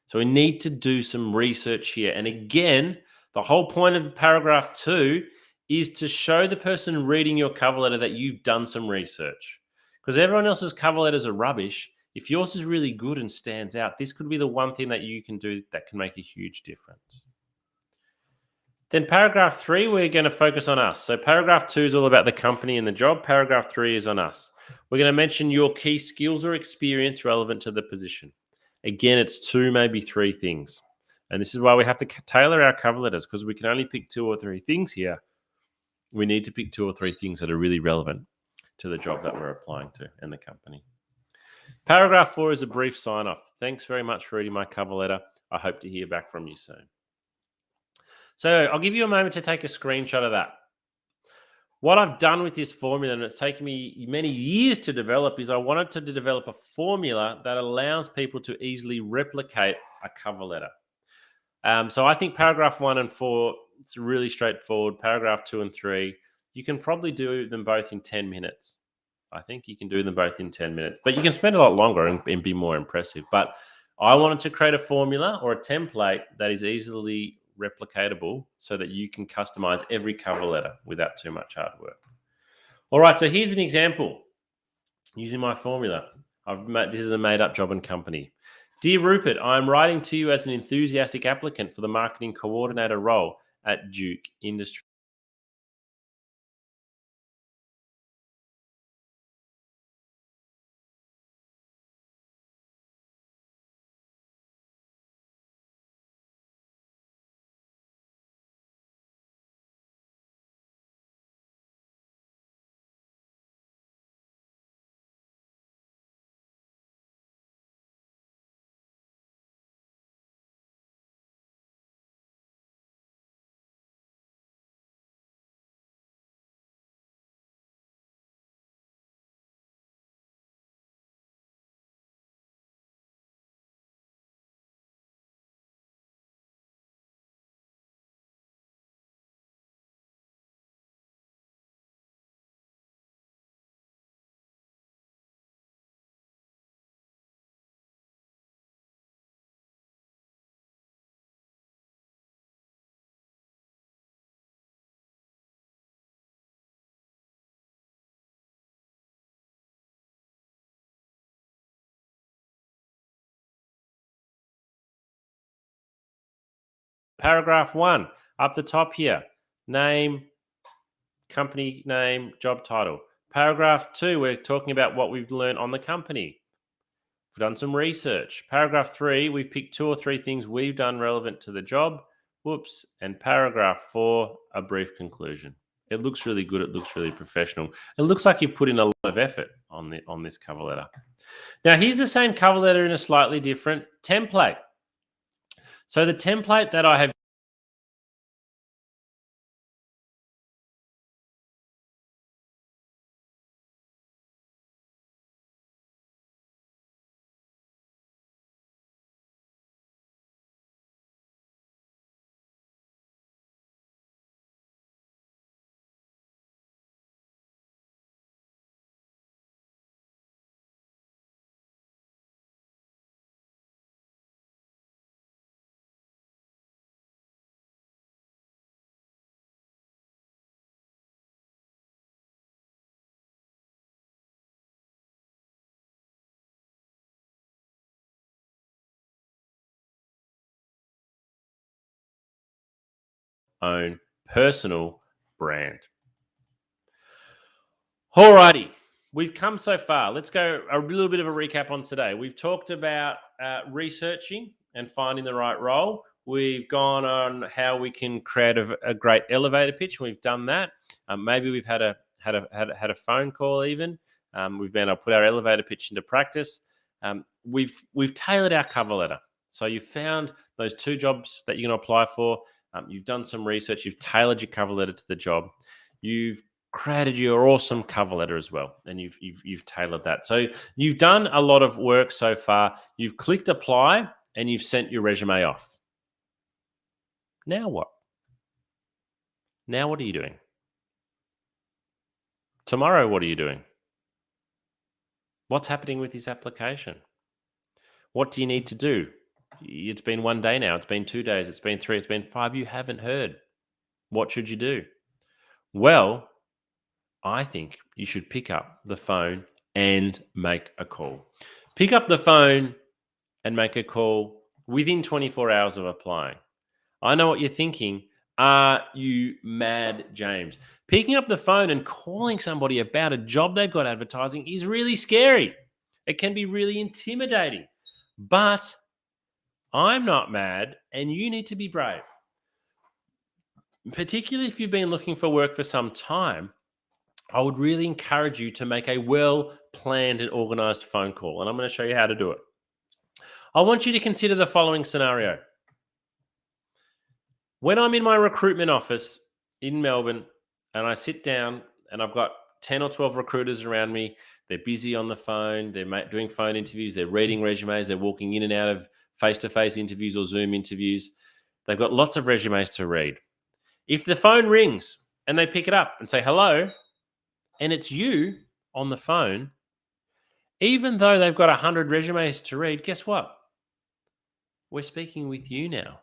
So we need to do some research here. And again, the whole point of paragraph 2 is to show the person reading your cover letter that you've done some research. Because everyone else's cover letters are rubbish. If yours is really good and stands out, this could be the one thing that you can do that can make a huge difference. Then paragraph 3, we're going to focus on us. So paragraph 2 is all about the company and the job. Paragraph 3 is on us. We're going to mention your key skills or experience relevant to the position. Again, it's 2, maybe 3 things. And this is why we have to tailor our cover letters, because we can only pick 2 or 3 things here. We need to pick 2 or 3 things that are really relevant to the job that we're applying to and the company. Paragraph 4 is a brief sign off. Thanks very much for reading my cover letter. I hope to hear back from you soon. So I'll give you a moment to take a screenshot of that. What I've done with this formula, and it's taken me many years to develop, is I wanted to develop a formula that allows people to easily replicate a cover letter. So I think paragraph 1 and 4, it's really straightforward. Paragraph 2 and 3, you can probably do them both in 10 minutes. I think you can do them both in 10 minutes, but you can spend a lot longer and be more impressive. But I wanted to create a formula or a template that is easily replicatable so that you can customize every cover letter without too much hard work. All right, so here's an example using my formula. This is a made-up job and company. Dear Rupert, I'm writing to you as an enthusiastic applicant for the marketing coordinator role at Duke Industries. Paragraph 1, up the top here, name, company name, job title. Paragraph 2, we're talking about what we've learned on the company. We've done some research. Paragraph 3, we've picked 2 or 3 things we've done relevant to the job. Whoops. And paragraph 4, a brief conclusion. It looks really good. It looks really professional. It looks like you've put in a lot of effort on this cover letter. Now, here's the same cover letter in a slightly different template. So the template that I have own personal brand. Alrighty, we've come so far. Let's go a little bit of a recap on today. We've talked about researching and finding the right role. We've gone on how we can create a great elevator pitch. We've done that. Maybe we've had a phone call even. We've been able to put our elevator pitch into practice. We've tailored our cover letter. So you found those 2 jobs that you're going to apply for. You've done some research. You've tailored your cover letter to the job. You've created your awesome cover letter as well, and you've tailored that. So you've done a lot of work so far. You've clicked apply and you've sent your resume off. Now what? Now what are you doing? Tomorrow, what are you doing? What's happening with this application? What do you need to do? It's been 1 day now. It's been 2 days. It's been 3. It's been 5. You haven't heard. What should you do? Well, I think you should pick up the phone and make a call. Pick up the phone and make a call within 24 hours of applying. I know what you're thinking. Are you mad, James? Picking up the phone and calling somebody about a job they've got advertising is really scary. It can be really intimidating. But I'm not mad, and you need to be brave. Particularly if you've been looking for work for some time, I would really encourage you to make a well planned and organized phone call. And I'm going to show you how to do it. I want you to consider the following scenario. When I'm in my recruitment office in Melbourne and I sit down and I've got 10 or 12 recruiters around me, they're busy on the phone, they're doing phone interviews, they're reading resumes, they're walking in and out of face to face interviews or Zoom interviews. They've got lots of resumes to read. If the phone rings and they pick it up and say hello, and it's you on the phone, even though they've got 100 resumes to read, guess what? We're speaking with you now.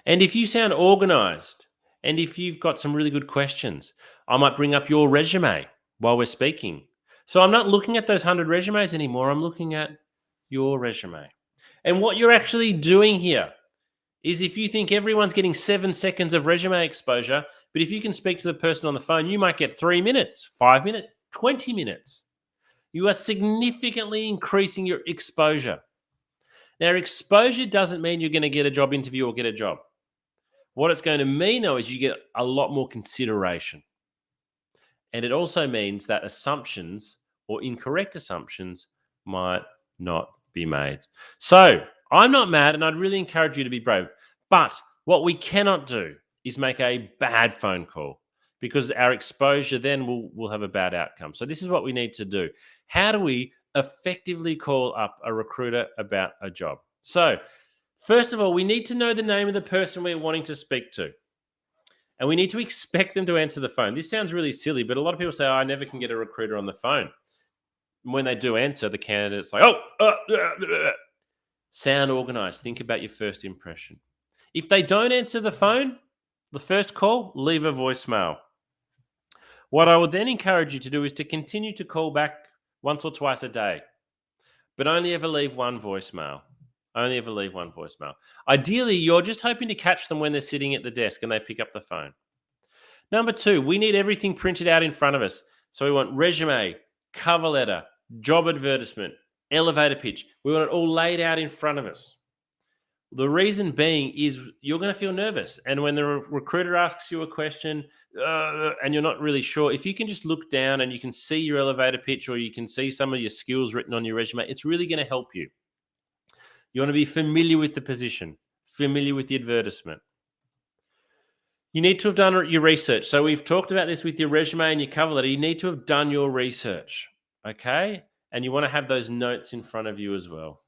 And if you sound organized and if you've got some really good questions, I might bring up your resume while we're speaking. So I'm not looking at those 100 resumes anymore. I'm looking at your resume. And what you're actually doing here is if you think everyone's getting 7 seconds of resume exposure, but if you can speak to the person on the phone, you might get 3 minutes, 5 minutes, 20 minutes. You are significantly increasing your exposure. Now, exposure doesn't mean you're going to get a job interview or get a job. What it's going to mean, though, is you get a lot more consideration. And it also means that assumptions or incorrect assumptions might not be made. So I'm not mad, and I'd really encourage you to be brave. But what we cannot do is make a bad phone call because our exposure then will have a bad outcome. So this is what we need to do. How do we effectively call up a recruiter about a job? So first of all, we need to know the name of the person we're wanting to speak to. And we need to expect them to answer the phone. This sounds really silly, but a lot of people say, I never can get a recruiter on the phone. And when they do answer, the candidate's like, sound organized. Think about your first impression. If they don't answer the phone, the first call, leave a voicemail. What I would then encourage you to do is to continue to call back once or twice a day, but only ever leave one voicemail. Only ever leave one voicemail. Ideally, you're just hoping to catch them when they're sitting at the desk and they pick up the phone. Number 2, we need everything printed out in front of us. So we want resume, cover letter, job advertisement, elevator pitch. We want it all laid out in front of us. The reason being is you're going to feel nervous. And when the recruiter asks you a question and you're not really sure, if you can just look down and you can see your elevator pitch or you can see some of your skills written on your resume, it's really going to help you. You want to be familiar with the position, familiar with the advertisement. You need to have done your research. So we've talked about this with your resume and your cover letter. You need to have done your research, okay? And you want to have those notes in front of you as well.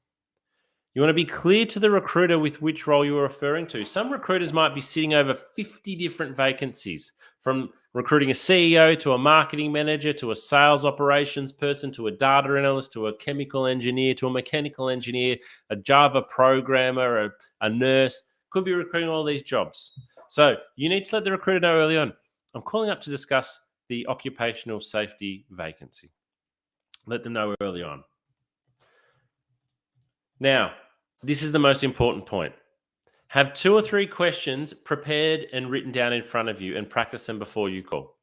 You want to be clear to the recruiter with which role you're referring to. Some recruiters might be sitting over 50 different vacancies, from recruiting a CEO to a marketing manager to a sales operations person to a data analyst to a chemical engineer to a mechanical engineer, a Java programmer, a nurse. Could be recruiting all these jobs. So you need to let the recruiter know early on, I'm calling up to discuss the occupational safety vacancy. Let them know early on. Now, this is the most important point. Have 2 or 3 questions prepared and written down in front of you and practice them before you call.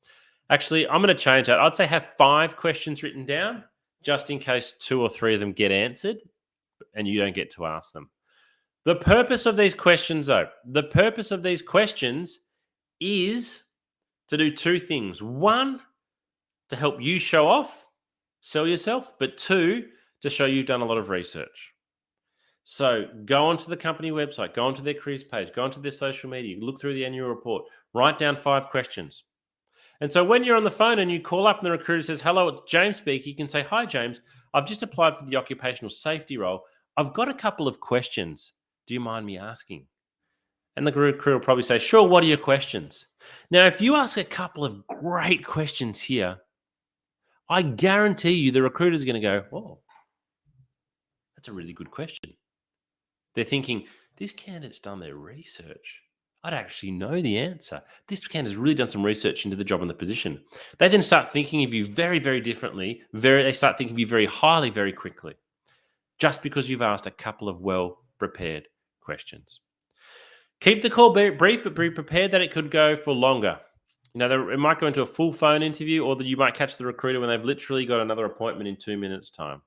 Actually, I'm going to change that. I'd say have 5 questions written down just in case 2 or 3 of them get answered and you don't get to ask them. The purpose of these questions, though, is to do 2 things. 1, to help you show off, sell yourself, but 2, to show you've done a lot of research. So go onto the company website, go onto their careers page, go onto their social media, look through the annual report, write down 5 questions. And so when you're on the phone and you call up and the recruiter says, hello, it's James speaking, you can say, hi, James, I've just applied for the occupational safety role. I've got a couple of questions. Do you mind me asking? And the recruiter will probably say, sure, what are your questions? Now, if you ask a couple of great questions here, I guarantee you the recruiter's going to go, oh, that's a really good question. They're thinking, this candidate's done their research. I'd actually know the answer. This candidate's really done some research into the job and the position. They then start thinking of you very, very differently. They start thinking of you very highly, very quickly, just because you've asked a couple of well prepared questions. Keep the call brief, but be prepared that it could go for longer. It might go into a full phone interview, or that you might catch the recruiter when they've literally got another appointment in 2 minutes' time.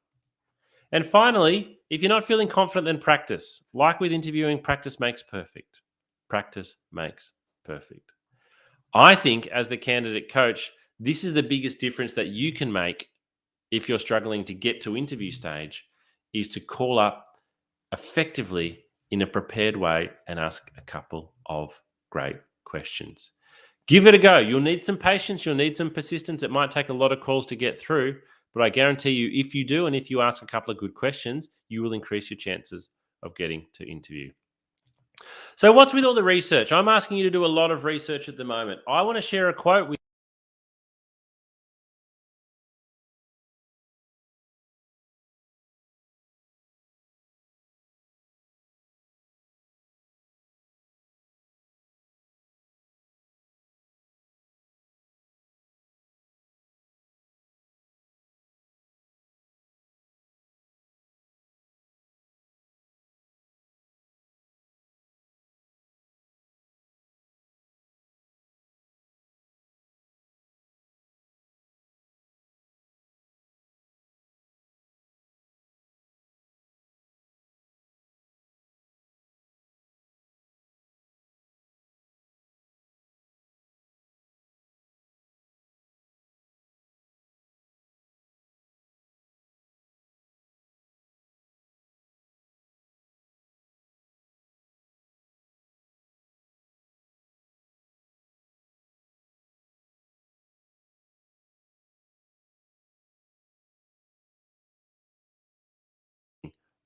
And finally, if you're not feeling confident, then practice. Like with interviewing, practice makes perfect. Practice makes perfect. I think as the candidate coach, this is the biggest difference that you can make if you're struggling to get to interview stage, is to call up effectively in a prepared way and ask a couple of great questions. Give it a go. You'll need some patience. You'll need some persistence. It might take a lot of calls to get through, but I guarantee you, if you do, and if you ask a couple of good questions, you will increase your chances of getting to interview. So what's with all the research? I'm asking you to do a lot of research at the moment. I want to share a quote with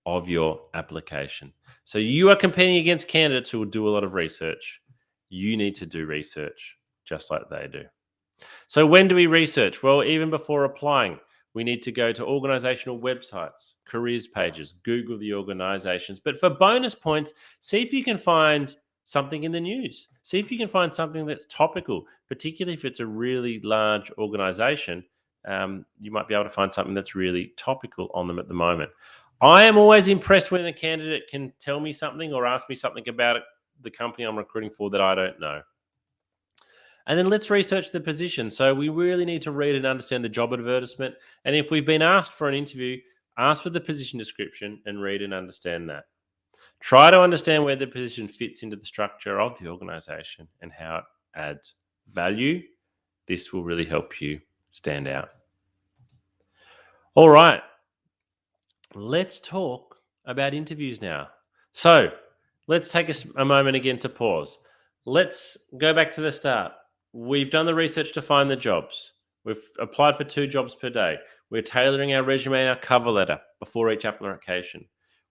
of your application. So you are competing against candidates who will do a lot of research. You need to do research just like they do. So when do we research? Well, even before applying, we need to go to organizational websites, careers pages, Google the organizations. But for bonus points, see if you can find something in the news. See if you can find something that's topical, particularly if it's a really large organization. You might be able to find something that's really topical on them at the moment. I am always impressed when a candidate can tell me something or ask me something about it, the company I'm recruiting for, that I don't know. And then let's research the position. So we really need to read and understand the job advertisement. And if we've been asked for an interview, ask for the position description and read and understand that. Try to understand where the position fits into the structure of the organization and how it adds value. This will really help you stand out. All right. Let's talk about interviews now. So let's take a moment again to pause. Let's go back to the start. We've done the research to find the jobs. We've applied for 2 jobs per day. We're tailoring our resume and our cover letter before each application.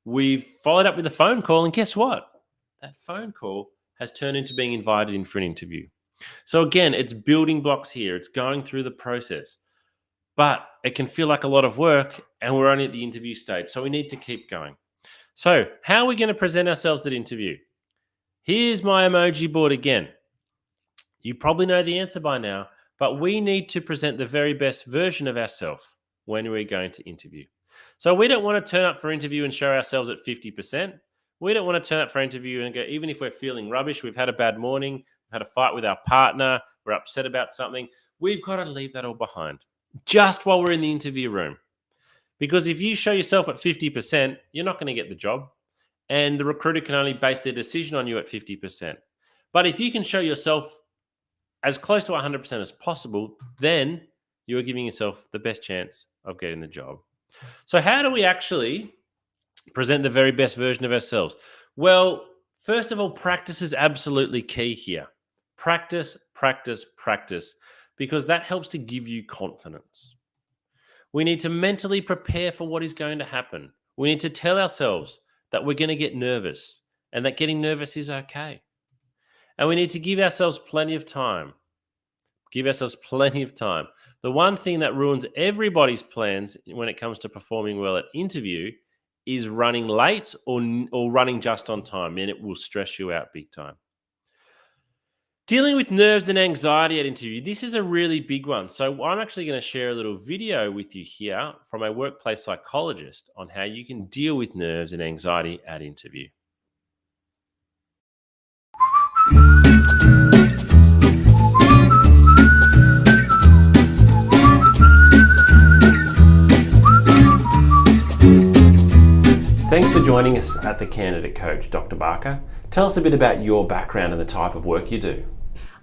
We've followed up with a phone call, and guess what? That phone call has turned into being invited in for an interview. So again, it's building blocks here. It's going through the process, but it can feel like a lot of work, and we're only at the interview stage. So we need to keep going. So how are we going to present ourselves at interview? Here's my emoji board again. You probably know the answer by now, but we need to present the very best version of ourselves when we're going to interview. So we don't want to turn up for interview and show ourselves at 50%. We don't want to turn up for interview and go, even if we're feeling rubbish, we've had a bad morning, we've had a fight with our partner, we're upset about something, we've got to leave that all behind just while we're in the interview room. Because if you show yourself at 50%, you're not going to get the job. And the recruiter can only base their decision on you at 50%. But if you can show yourself as close to 100% as possible, then you are giving yourself the best chance of getting the job. So how do we actually present the very best version of ourselves? Well, first of all, practice is absolutely key here. Practice, practice, practice, because that helps to give you confidence. We need to mentally prepare for what is going to happen. We need to tell ourselves that we're going to get nervous and that getting nervous is okay. And we need to give ourselves plenty of time. Give ourselves plenty of time. The one thing that ruins everybody's plans when it comes to performing well at interview is running late or running just on time, and it will stress you out big time. Dealing with nerves and anxiety at interview. This is a really big one. So I'm actually going to share a little video with you here from a workplace psychologist on how you can deal with nerves and anxiety at interview. Thanks for joining us at the Candidate Coach, Dr. Barker. Tell us a bit about your background and the type of work you do.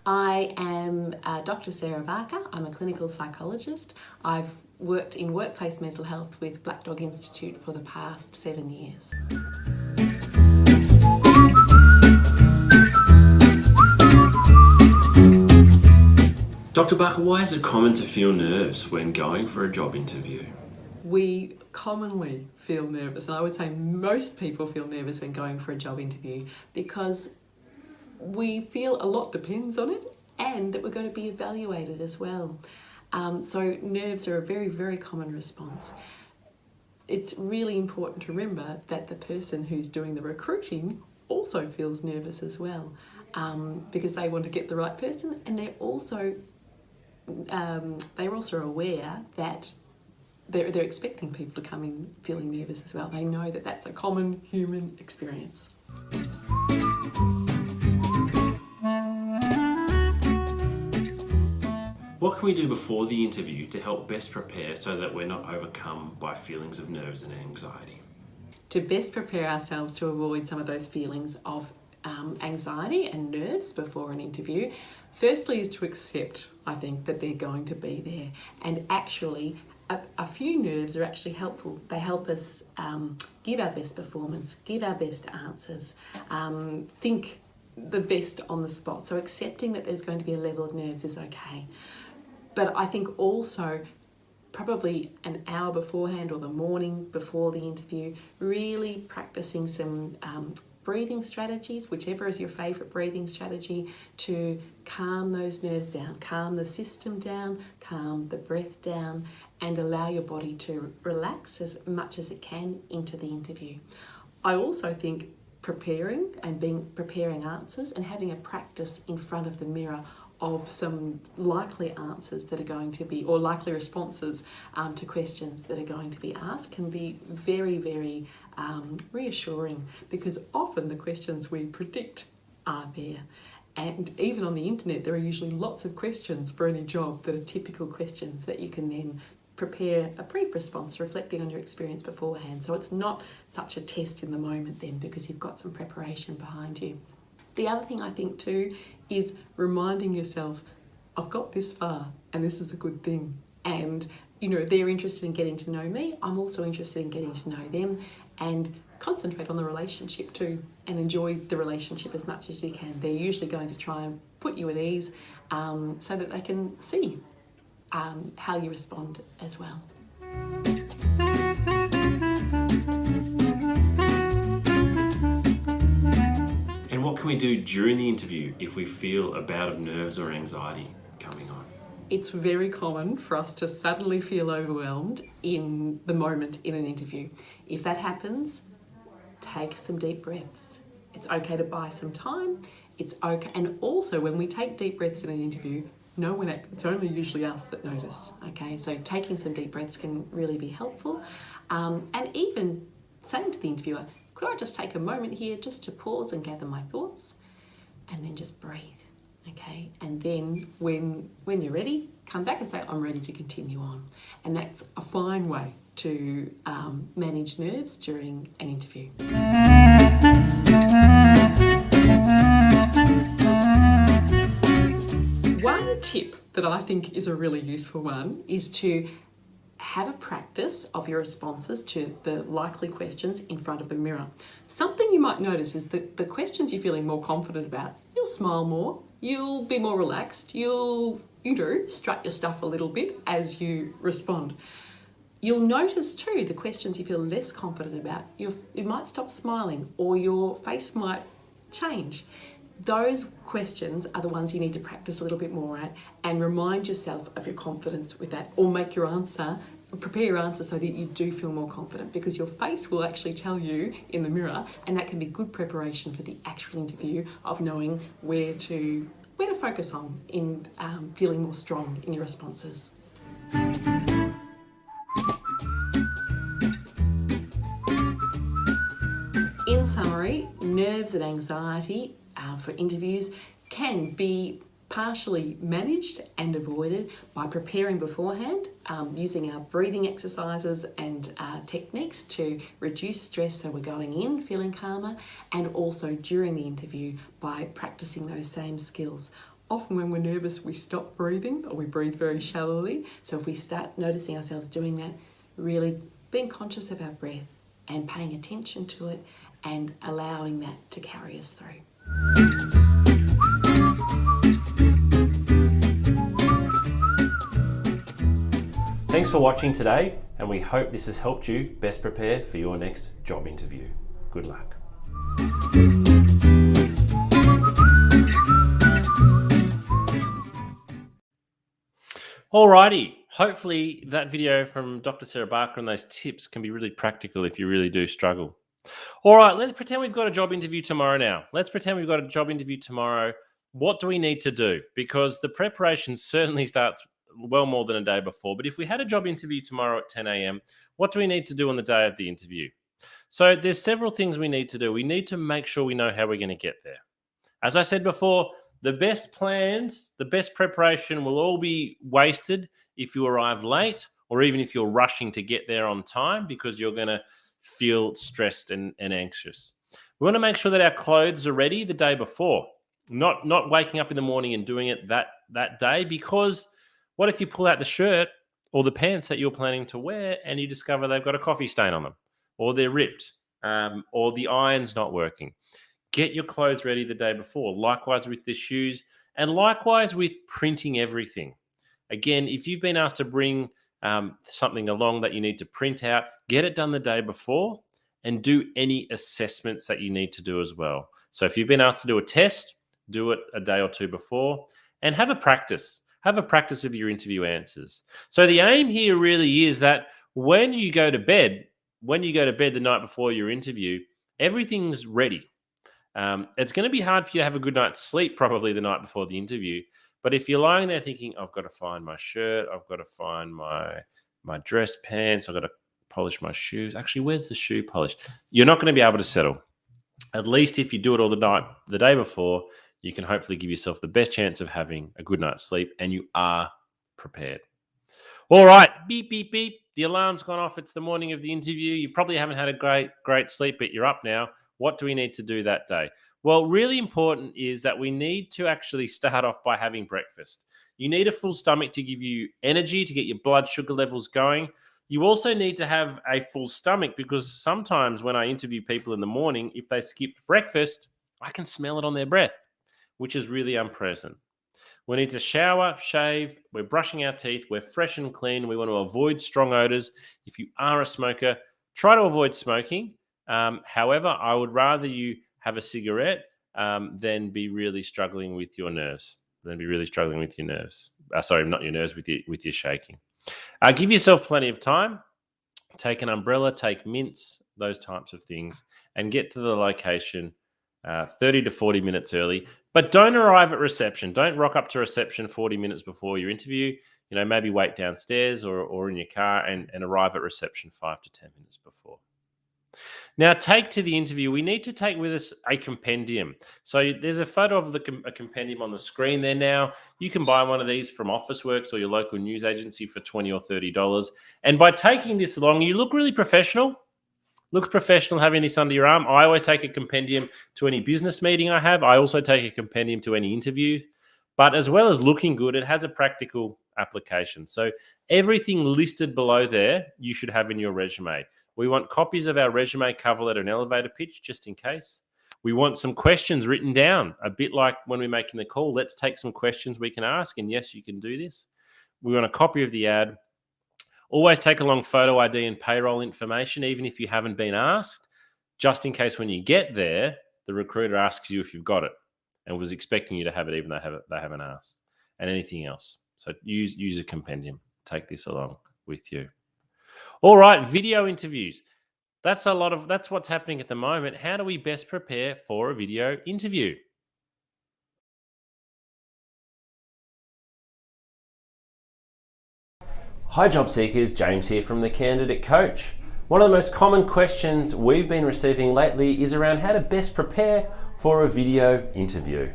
I am Dr. Sarah Barker. I'm a clinical psychologist. I've worked in workplace mental health with Black Dog Institute for the past 7 years. Dr. Barker, why is it common to feel nerves when going for a job interview? We commonly feel nervous, and I would say most people feel nervous when going for a job interview because we feel a lot depends on it and that we're going to be evaluated as well. So nerves are a very, very common response. It's really important to remember that the person who's doing the recruiting also feels nervous as well, because they want to get the right person, and they're also aware that they're expecting people to come in feeling nervous as well. They know that that's a common human experience. What can we do before the interview to help best prepare so that we're not overcome by feelings of nerves and anxiety? To best prepare ourselves to avoid some of those feelings of anxiety and nerves before an interview, firstly is to accept, I think, that they're going to be there. And actually, a few nerves are actually helpful. They help us give our best performance, give our best answers, think the best on the spot. So accepting that there's going to be a level of nerves is okay. But I think also probably an hour beforehand or the morning before the interview, really practicing some breathing strategies, whichever is your favourite breathing strategy, to calm those nerves down, calm the system down, calm the breath down, and allow your body to relax as much as it can into the interview. I also think preparing answers and having a practice in front of the mirror of some likely answers that are going to be, or likely responses to questions that are going to be asked, can be very, very reassuring, because often the questions we predict are there. And even on the internet, there are usually lots of questions for any job that are typical questions that you can then prepare a brief response reflecting on your experience beforehand. So it's not such a test in the moment then, because you've got some preparation behind you. The other thing I think too is reminding yourself, I've got this far and this is a good thing. And, they're interested in getting to know me. I'm also interested in getting to know them, and concentrate on the relationship too and enjoy the relationship as much as you can. They're usually going to try and put you at ease so that they can see how you respond as well. And what can we do during the interview if we feel a bout of nerves or anxiety coming on? It's very common for us to suddenly feel overwhelmed in the moment in an interview. If that happens, take some deep breaths. It's okay to buy some time. It's okay. And also, when we take deep breaths in an interview, it's only usually us that notice. Okay, so taking some deep breaths can really be helpful. And even saying to the interviewer, could I just take a moment here just to pause and gather my thoughts, and then just breathe. Okay, and then when you're ready, come back and say, I'm ready to continue on. And that's a fine way to manage nerves during an interview. One tip that I think is a really useful one is to have a practice of your responses to the likely questions in front of the mirror. Something you might notice is that the questions you're feeling more confident about, you'll smile more, you'll be more relaxed, you'll, strut your stuff a little bit as you respond. You'll notice too, the questions you feel less confident about, you might stop smiling or your face might change. Those questions are the ones you need to practice a little bit more at, and remind yourself of your confidence with that, or prepare your answer so that you do feel more confident, because your face will actually tell you in the mirror, and that can be good preparation for the actual interview of knowing where to where to focus on in feeling more strong in your responses. In summary, nerves and anxiety for interviews can be partially managed and avoided by preparing beforehand, using our breathing exercises and techniques to reduce stress so we're going in feeling calmer, and also during the interview by practicing those same skills. Often when we're nervous, we stop breathing or we breathe very shallowly. So if we start noticing ourselves doing that, really being conscious of our breath and paying attention to it and allowing that to carry us through. Thanks for watching today, and we hope this has helped you best prepare for your next job interview. Good luck. Alrighty, hopefully that video from Dr. Sarah Barker and those tips can be really practical if you really do struggle. All right, let's pretend we've got a job interview tomorrow now. Let's pretend we've got a job interview tomorrow. What do we need to do? Because the preparation certainly starts well more than a day before. But if we had a job interview tomorrow at 10 a.m., what do we need to do on the day of the interview? So there's several things we need to do. We need to make sure we know how we're going to get there. As I said before, the best plans, the best preparation will all be wasted if you arrive late or even if you're rushing to get there on time because you're going to feel stressed and anxious. We want to make sure that our clothes are ready the day before, not waking up in the morning and doing it that day, because what if you pull out the shirt or the pants that you're planning to wear and you discover they've got a coffee stain on them or they're ripped or the iron's not working? Get your clothes ready the day before. Likewise with the shoes and likewise with printing everything. Again, if you've been asked to bring something along that you need to print out, get it done the day before and do any assessments that you need to do as well. So if you've been asked to do a test, do it a day or two before and have a practice. Have a practice of your interview answers. So the aim here really is that when you go to bed the night before your interview, everything's ready. It's going to be hard for you to have a good night's sleep probably the night before the interview. But if you're lying there thinking, I've got to find my shirt, I've got to find my dress pants, I've got to polish my shoes. Actually, where's the shoe polish? You're not going to be able to settle. At least if you do it all the day before, you can hopefully give yourself the best chance of having a good night's sleep and you are prepared. All right, beep, beep, beep. The alarm's gone off. It's the morning of the interview. You probably haven't had a great sleep, but you're up now. What do we need to do that day? Well, really important is that we need to actually start off by having breakfast. You need a full stomach to give you energy, to get your blood sugar levels going. You also need to have a full stomach because sometimes when I interview people in the morning, if they skipped breakfast, I can smell it on their breath, which is really unpleasant. We need to shower, shave, we're brushing our teeth, we're fresh and clean. We want to avoid strong odors. If you are a smoker, try to avoid smoking. However, I would rather you have a cigarette than be really struggling with your nerves. Sorry, not your nerves, with your shaking. Give yourself plenty of time. Take an umbrella, take mints, those types of things, and get to the location 30 to 40 minutes early. But don't arrive at reception. Don't rock up to reception 40 minutes before your interview. Maybe wait downstairs or in your car and arrive at reception 5 to 10 minutes before. Now, take to the interview, we need to take with us a compendium. So there's a photo of a compendium on the screen there now. You can buy one of these from Officeworks or your local news agency for $20 or $30. And by taking this along, you look really professional. Looks professional having this under your arm. I always take a compendium to any business meeting I have. I also take a compendium to any interview. But as well as looking good, it has a practical application. So everything listed below there, you should have in your resume. We want copies of our resume, cover letter, and elevator pitch, just in case. We want some questions written down, a bit like when we're making the call. Let's take some questions we can ask, and yes, you can do this. We want a copy of the ad. Always take along photo ID and payroll information, even if you haven't been asked, just in case when you get there, the recruiter asks you if you've got it and was expecting you to have it, even though they haven't asked, and anything else. So use a compendium. Take this along with you. All right, video interviews. That's what's happening at the moment. How do we best prepare for a video interview? Hi job seekers, James here from the Candidate Coach. One of the most common questions we've been receiving lately is around how to best prepare for a video interview.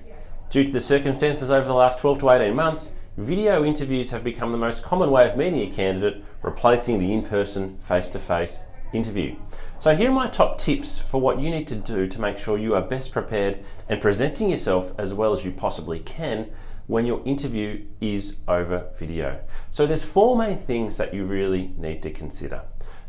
Due to the circumstances over the last 12 to 18 months, video interviews have become the most common way of meeting a candidate, replacing the in-person, face-to-face interview. So here are my top tips for what you need to do to make sure you are best prepared and presenting yourself as well as you possibly can when your interview is over video. So there's four main things that you really need to consider.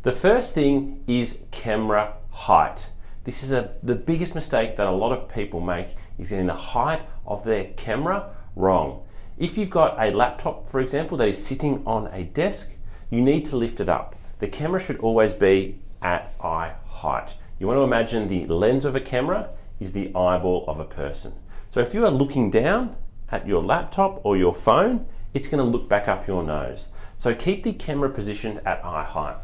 The first thing is camera height. This is the biggest mistake that a lot of people make, is getting the height of their camera wrong. If you've got a laptop, for example, that is sitting on a desk, you need to lift it up. The camera should always be at eye height. You want to imagine the lens of a camera is the eyeball of a person. So if you are looking down at your laptop or your phone, it's going to look back up your nose. So keep the camera positioned at eye height.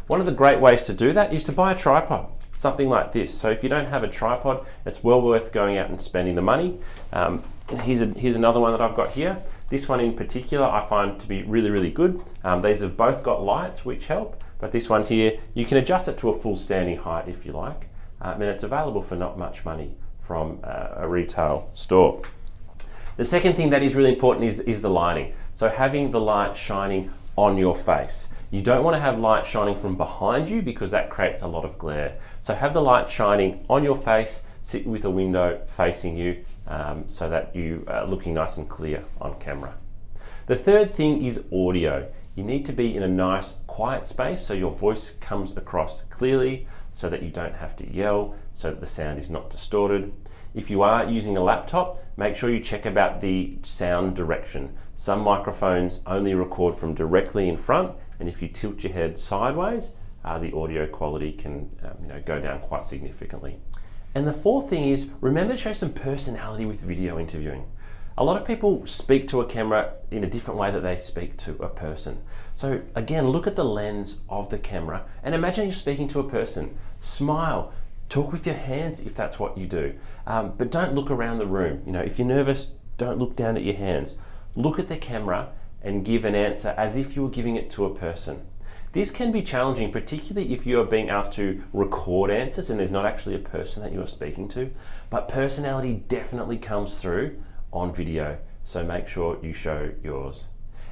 One of the great ways to do that is to buy a tripod, something like this. So if you don't have a tripod, it's well worth going out and spending the money. And here's another one that I've got here. This one in particular I find to be really, really good. These have both got lights which help, but this one here, you can adjust it to a full standing height if you like. And it's available for not much money from a retail store. The second thing that is really important is the lighting. So having the light shining on your face. You don't want to have light shining from behind you because that creates a lot of glare. So have the light shining on your face, sit with a window facing you so that you are looking nice and clear on camera. The third thing is audio. You need to be in a nice quiet space so your voice comes across clearly, so that you don't have to yell, so that the sound is not distorted. If you are using a laptop, make sure you check about the sound direction. Some microphones only record from directly in front, and if you tilt your head sideways, the audio quality can go down quite significantly. And the fourth thing is, remember to show some personality with video interviewing. A lot of people speak to a camera in a different way that they speak to a person. So again, look at the lens of the camera and imagine you're speaking to a person. Smile. Talk with your hands if that's what you do, but don't look around the room. If you're nervous, don't look down at your hands. Look at the camera and give an answer as if you were giving it to a person. This can be challenging, particularly if you are being asked to record answers and there's not actually a person that you are speaking to, but personality definitely comes through on video, so make sure you show yours.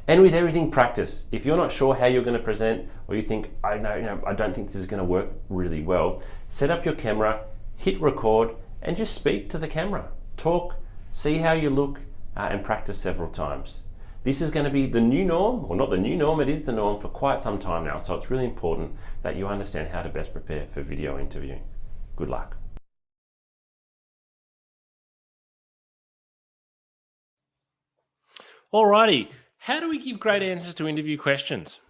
And with everything, practice. If you're not sure how you're going to present, or you think, I don't think this is going to work really well, set up your camera, hit record, and just speak to the camera. Talk, see how you look, and practice several times. This is going to be the new norm, or not the new norm, it is the norm for quite some time now, so it's really important that you understand how to best prepare for video interviewing. Good luck. Alrighty. How do we give great answers to interview questions?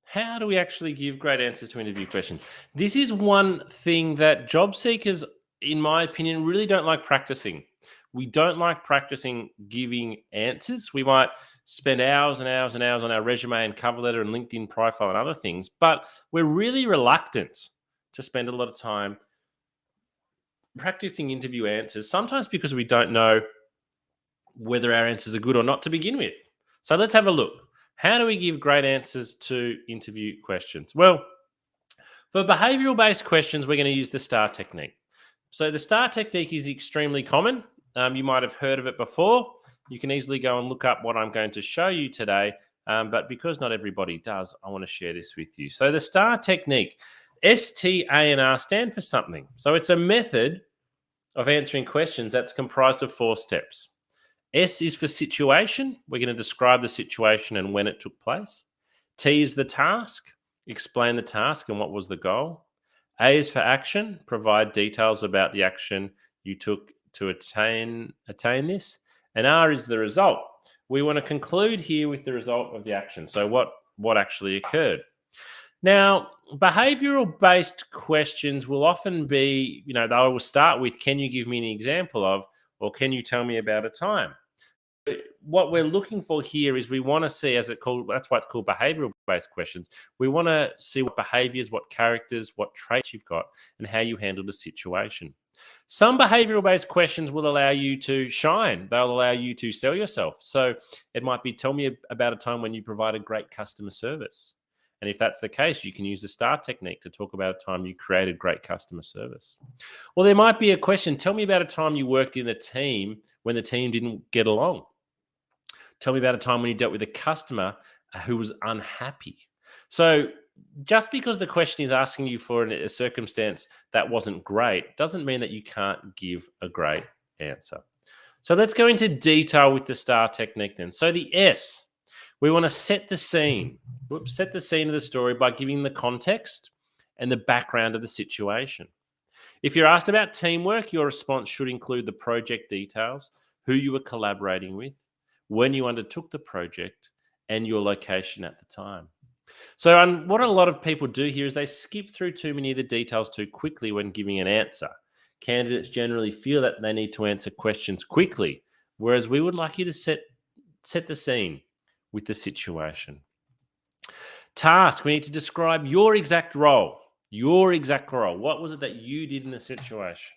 How do we actually give great answers to interview questions? This is one thing that job seekers, in my opinion, really don't like practicing. We don't like practicing giving answers. We might spend hours and hours and hours on our resume and cover letter and LinkedIn profile and other things, but we're really reluctant to spend a lot of time practicing interview answers, sometimes because we don't know whether our answers are good or not to begin with. So let's have a look. How do we give great answers to interview questions? Well, for behavioral-based questions, we're going to use the STAR technique. So the STAR technique is extremely common. You might have heard of it before. You can easily go and look up what I'm going to show you today. But because not everybody does, I want to share this with you. So the STAR technique, STAR stand for something. So it's a method of answering questions that's comprised of 4 steps. S is for situation. We're going to describe the situation and when it took place. T is the task. Explain the task and what was the goal. A is for action. Provide details about the action you took to attain this. And R is the result. We want to conclude here with the result of the action. So what actually occurred? Now, behavioral-based questions will often be, they will start with, can you give me an example of, or can you tell me about a time? what we're looking for here is we want to see, that's why it's called behavioral based questions. We want to see what behaviors, what characters, what traits you've got, and how you handle the situation. Some behavioral based questions will allow you to shine. They'll allow you to sell yourself. So it might be, tell me about a time when you provided great customer service. And if that's the case, you can use the STAR technique to talk about a time you created great customer service. Well, there might be a question, tell me about a time you worked in a team when the team didn't get along. Tell me about a time when you dealt with a customer who was unhappy. So just because the question is asking you for a circumstance that wasn't great doesn't mean that you can't give a great answer. So let's go into detail with the STAR technique then. So the S, we want to set the scene. Set the scene of the story by giving the context and the background of the situation. If you're asked about teamwork, your response should include the project details, who you were collaborating with, when you undertook the project, and your location at the time. So what a lot of people do here is they skip through too many of the details too quickly when giving an answer. Candidates generally feel that they need to answer questions quickly, whereas we would like you to set the scene with the situation. Task, we need to describe your exact role. Your exact role. What was it that you did in the situation?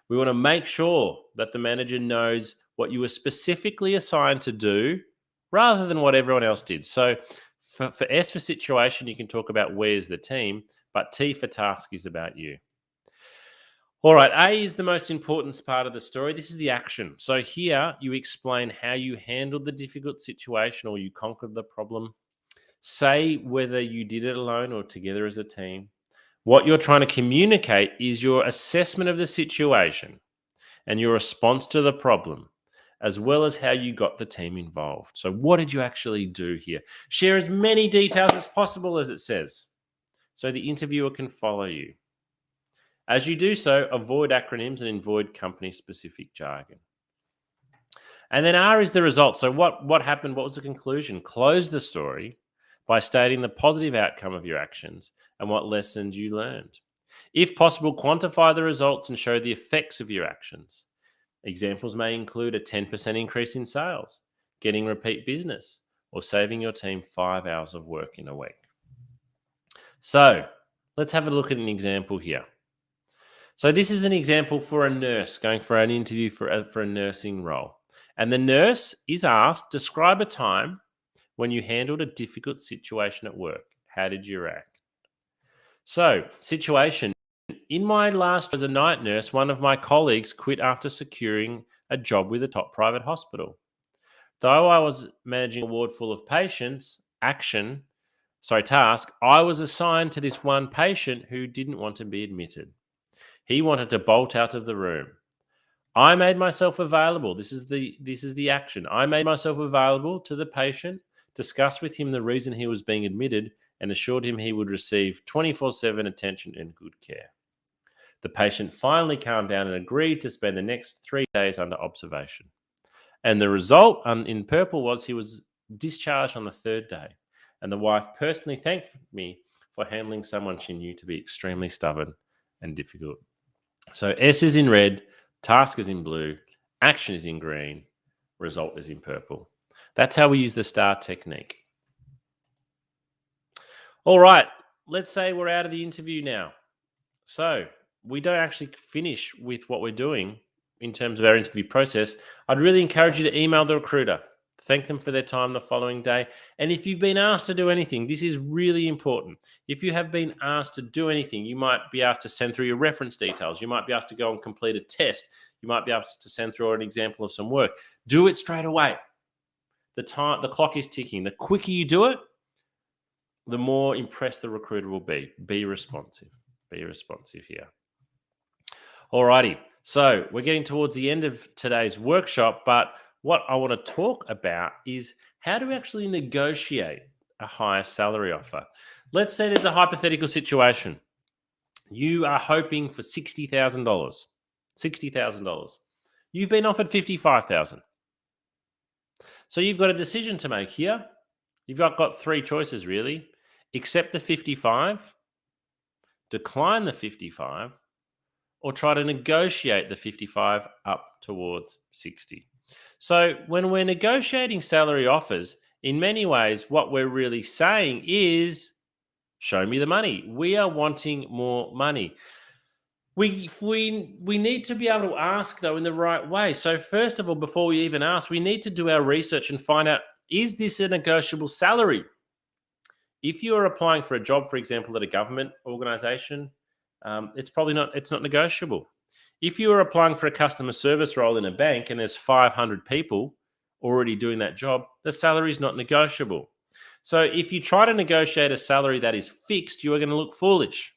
We want to make sure that the manager knows what you were specifically assigned to do rather than what everyone else did. So for S for situation, you can talk about where's the team, but T for task is about you. All right, A is the most important part of the story. This is the action. So here you explain how you handled the difficult situation or you conquered the problem. Say whether you did it alone or together as a team. What you're trying to communicate is your assessment of the situation and your response to the problem, as well as how you got the team involved. So what did you actually do here? Share as many details as possible, as it says, so the interviewer can follow you. As you do so, avoid acronyms and avoid company-specific jargon. And then R is the result. So what happened? What was the conclusion? Close the story by stating the positive outcome of your actions and what lessons you learned. If possible, quantify the results and show the effects of your actions. Examples may include a 10% increase in sales, getting repeat business, or saving your team 5 hours of work in a week. So let's have a look at an example here. So this is an example for a nurse going for an interview for a nursing role. And the nurse is asked, describe a time when you handled a difficult situation at work. How did you react? So, situation. In my last as a night nurse, one of my colleagues quit after securing a job with a top private hospital. Though I was managing a ward full of patients, task, I was assigned to this one patient who didn't want to be admitted. He wanted to bolt out of the room. I made myself available. This is the action. I made myself available to the patient, discussed with him the reason he was being admitted, and assured him he would receive 24/7 attention and good care. The patient finally calmed down and agreed to spend the next 3 days under observation. And the result in purple was he was discharged on the 3rd day. And the wife personally thanked me for handling someone she knew to be extremely stubborn and difficult. So S is in red, task is in blue, action is in green, result is in purple. That's how we use the STAR technique. All right, let's say we're out of the interview now. So we don't actually finish with what we're doing in terms of our interview process. I'd really encourage you to email the recruiter, thank them for their time the following day. And if you've been asked to do anything, this is really important. If you have been asked to do anything, you might be asked to send through your reference details. You might be asked to go and complete a test. You might be asked to send through an example of some work. Do it straight away. The clock is ticking. The quicker you do it, the more impressed the recruiter will be. Be responsive. Be responsive here. Alrighty, so we're getting towards the end of today's workshop, but what I want to talk about is how to actually negotiate a higher salary offer. Let's say there's a hypothetical situation. You are hoping for $60,000. $60,000. You've been offered $55,000. So you've got a decision to make here. You've got 3 choices really. Accept the 55, decline the 55, or try to negotiate the 55 up towards 60. So when we're negotiating salary offers, in many ways, what we're really saying is, show me the money. We are wanting more money. We need to be able to ask though in the right way. So first of all, before we even ask, we need to do our research and find out, is this a negotiable salary? If you are applying for a job, for example, at a government organization, it's not negotiable. If you are applying for a customer service role in a bank and there's 500 people already doing that job, the salary is not negotiable. So if you try to negotiate a salary that is fixed, you are going to look foolish.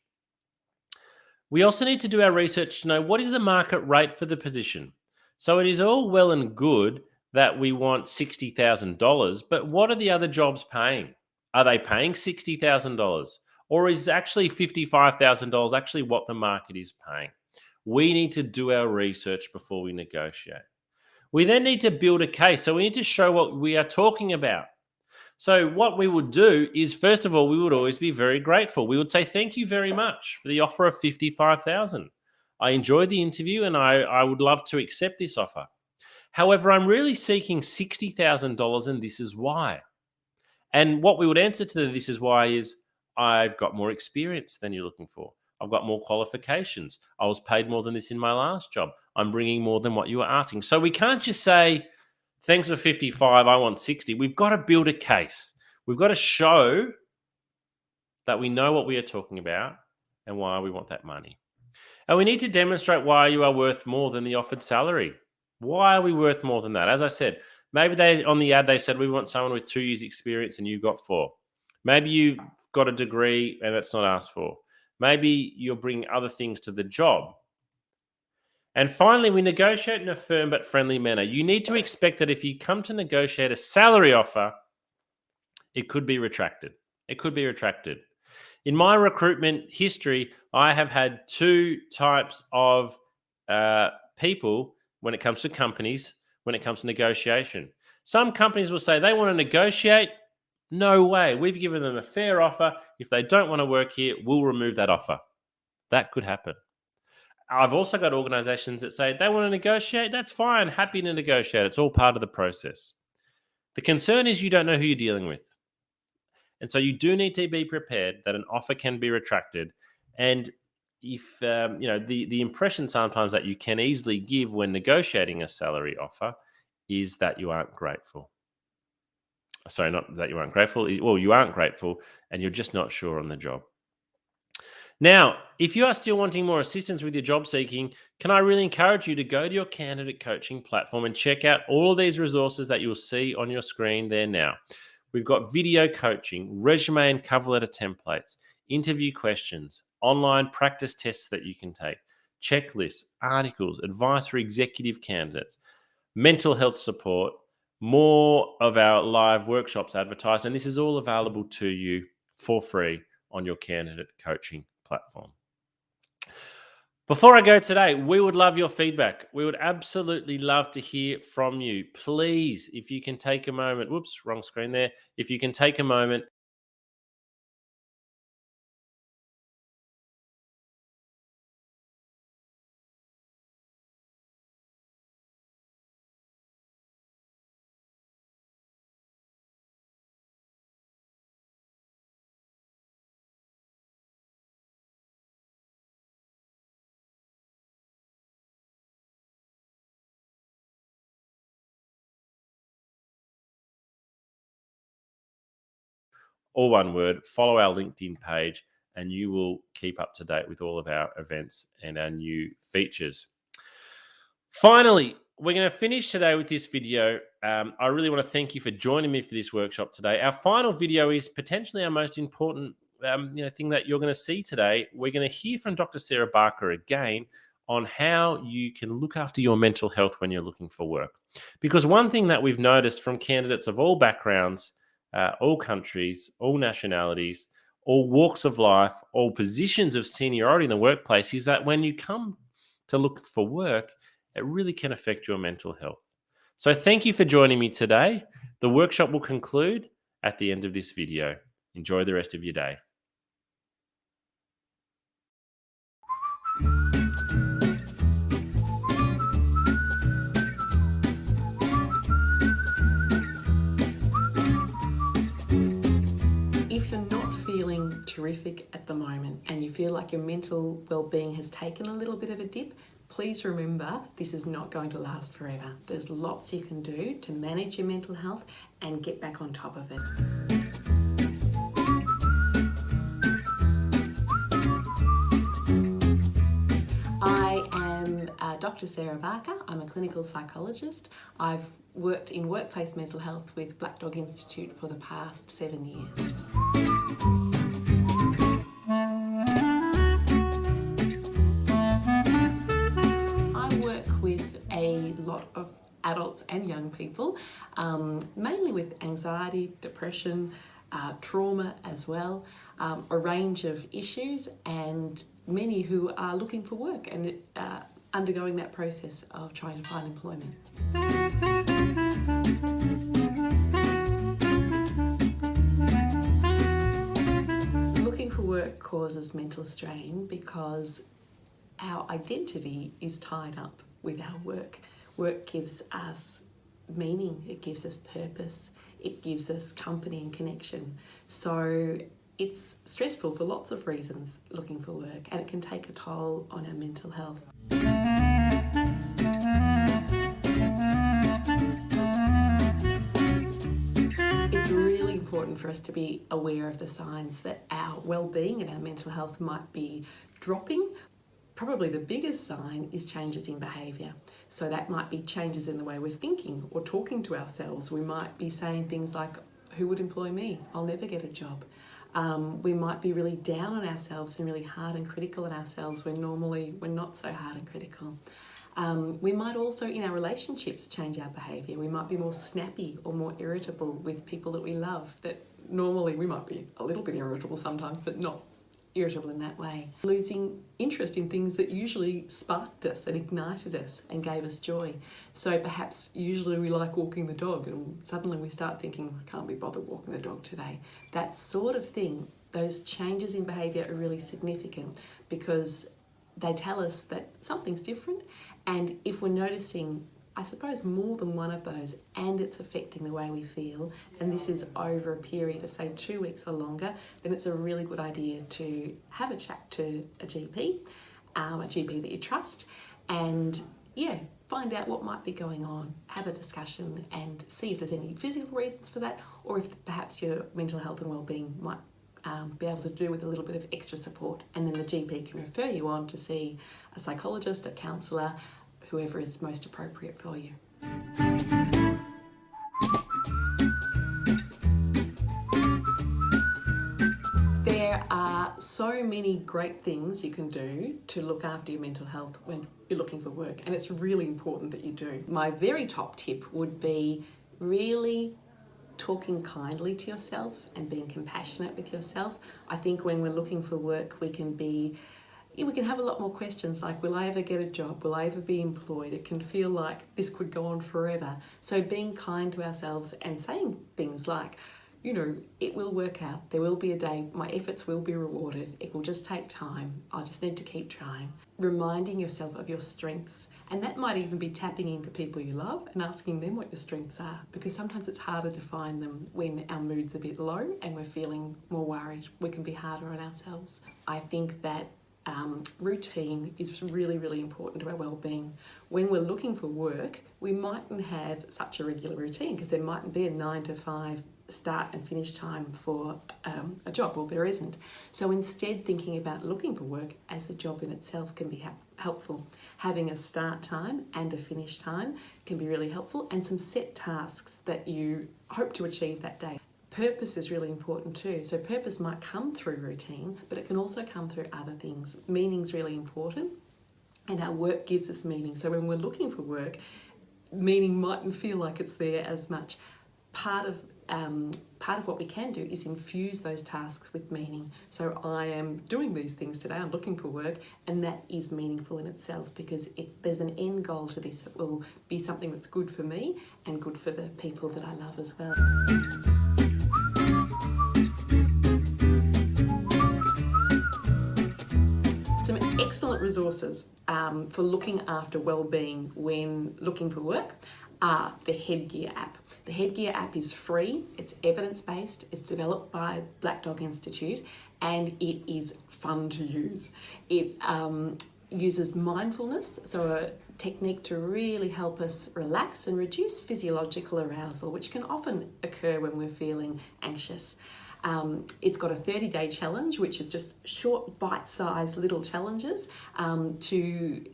We also need to do our research to know what is the market rate for the position. So it is all well and good that we want $60,000, but what are the other jobs paying? Are they paying $60,000? Or is actually $55,000 actually what the market is paying? We need to do our research before we negotiate. We then need to build a case. So we need to show what we are talking about. So what we would do is, first of all, we would always be very grateful. We would say, thank you very much for the offer of $55,000. I enjoyed the interview and I would love to accept this offer. However, I'm really seeking $60,000 and this is why. And what we would answer to the this is why is, I've got more experience than you're looking for. I've got more qualifications. I was paid more than this in my last job. I'm bringing more than what you were asking. So we can't just say, thanks for 55, I want 60. We've got to build a case. We've got to show that we know what we are talking about and why we want that money. And we need to demonstrate why you are worth more than the offered salary. Why are we worth more than that? As I said, maybe they on the ad they said we want someone with 2 years experience and you got 4. Maybe you've got a degree and that's not asked for. Maybe you're bringing other things to the job. And finally, we negotiate in a firm but friendly manner. You need to expect that if you come to negotiate a salary offer, it could be retracted. It could be retracted. In my recruitment history, I have had 2 types of people when it comes to companies, when it comes to negotiation. Some companies will say they want to negotiate. No way. We've given them a fair offer. If they don't want to work here, we'll remove that offer. That could happen. I've also got organizations that say they want to negotiate. That's fine. Happy to negotiate. It's all part of the process. The concern is you don't know who you're dealing with. And so you do need to be prepared that an offer can be retracted. And if, the impression sometimes that you can easily give when negotiating a salary offer is that you aren't grateful. Sorry, not that you aren't grateful. Well, you aren't grateful and you're just not sure on the job. Now, if you are still wanting more assistance with your job seeking, can I really encourage you to go to your candidate coaching platform and check out all of these resources that you'll see on your screen there now. We've got video coaching, resume and cover letter templates, interview questions, online practice tests that you can take, checklists, articles, advice for executive candidates, mental health support, more of our live workshops advertised, and this is all available to you for free on your candidate coaching platform. Before I go today, we would love your feedback. We would absolutely love to hear from you. Please, if you can take a moment, whoops, wrong screen there. If you can take a moment, all one word, follow our LinkedIn page, and you will keep up to date with all of our events and our new features. Finally, we're going to finish today with this video. I really want to thank you for joining me for this workshop today. Our final video is potentially our most important thing that you're going to see today. We're going to hear from Dr. Sarah Barker again on how you can look after your mental health when you're looking for work. Because one thing that we've noticed from candidates of all backgrounds, all countries, all nationalities, all walks of life, all positions of seniority in the workplace is that when you come to look for work, it really can affect your mental health. So thank you for joining me today. The workshop will conclude at the end of this video. Enjoy the rest of your day. If you're not feeling terrific at the moment and you feel like your mental well-being has taken a little bit of a dip, please remember this is not going to last forever. There's lots you can do to manage your mental health and get back on top of it. I am Dr. Sarah Barker. I'm a clinical psychologist. I've worked in workplace mental health with Black Dog Institute for the past 7 years. I work with a lot of adults and young people, mainly with anxiety, depression, trauma as well, a range of issues, and many who are looking for work and undergoing that process of trying to find employment. Looking for work causes mental strain because our identity is tied up with our work. Work gives us meaning, it gives us purpose, it gives us company and connection. So it's stressful for lots of reasons, looking for work, and it can take a toll on our mental health. It's really important for us to be aware of the signs that our well-being and our mental health might be dropping. Probably the biggest sign is changes in behaviour. So that might be changes in the way we're thinking or talking to ourselves. We might be saying things like, who would employ me? I'll never get a job. We might be really down on ourselves and really hard and critical on ourselves when normally we're not so hard and critical. We might also, in our relationships, change our behaviour. We might be more snappy or more irritable with people that we love, that normally we might be a little bit irritable sometimes, but not irritable in that way. Losing interest in things that usually sparked us and ignited us and gave us joy. So perhaps usually we like walking the dog and suddenly we start thinking, I can't be bothered walking the dog today. That sort of thing, those changes in behaviour are really significant because they tell us that something's different, and if we're noticing, I suppose, more than one of those and it's affecting the way we feel, and this is over a period of say 2 weeks or longer, then it's a really good idea to have a chat to a GP that you trust, and find out what might be going on, have a discussion and see if there's any physical reasons for that, or if perhaps your mental health and wellbeing might be able to do with a little bit of extra support, and then the GP can refer you on to see a psychologist, a counsellor, whoever is most appropriate for you. There are so many great things you can do to look after your mental health when you're looking for work, and it's really important that you do. My very top tip would be really talking kindly to yourself and being compassionate with yourself. I think when we're looking for work, we can have a lot more questions like, will I ever get a job? Will I ever be employed? It can feel like this could go on forever. So being kind to ourselves and saying things like, it will work out. There will be a day, my efforts will be rewarded. It will just take time. I'll just need to keep trying. Reminding yourself of your strengths. And that might even be tapping into people you love and asking them what your strengths are, because sometimes it's harder to find them when our mood's a bit low and we're feeling more worried. We can be harder on ourselves. I think that routine is really, really important to our well-being. When we're looking for work, we mightn't have such a regular routine because there mightn't be a 9 to 5 start and finish time for a job. Well, there isn't. So instead, thinking about looking for work as a job in itself can be helpful. Having a start time and a finish time can be really helpful, and some set tasks that you hope to achieve that day. Purpose is really important too. So purpose might come through routine, but it can also come through other things. Meaning's really important, and our work gives us meaning. So when we're looking for work, meaning mightn't feel like it's there as much. Part of what we can do is infuse those tasks with meaning. So I am doing these things today, I'm looking for work, and that is meaningful in itself because there's an end goal to this. It will be something that's good for me and good for the people that I love as well. Some excellent resources for looking after well-being when looking for work are the Headgear app. The Headgear app is free, it's evidence-based, it's developed by Black Dog Institute, and it is fun to use. It uses mindfulness, so a technique to really help us relax and reduce physiological arousal, which can often occur when we're feeling anxious. It's got a 30-day challenge, which is just short, bite-sized little challenges to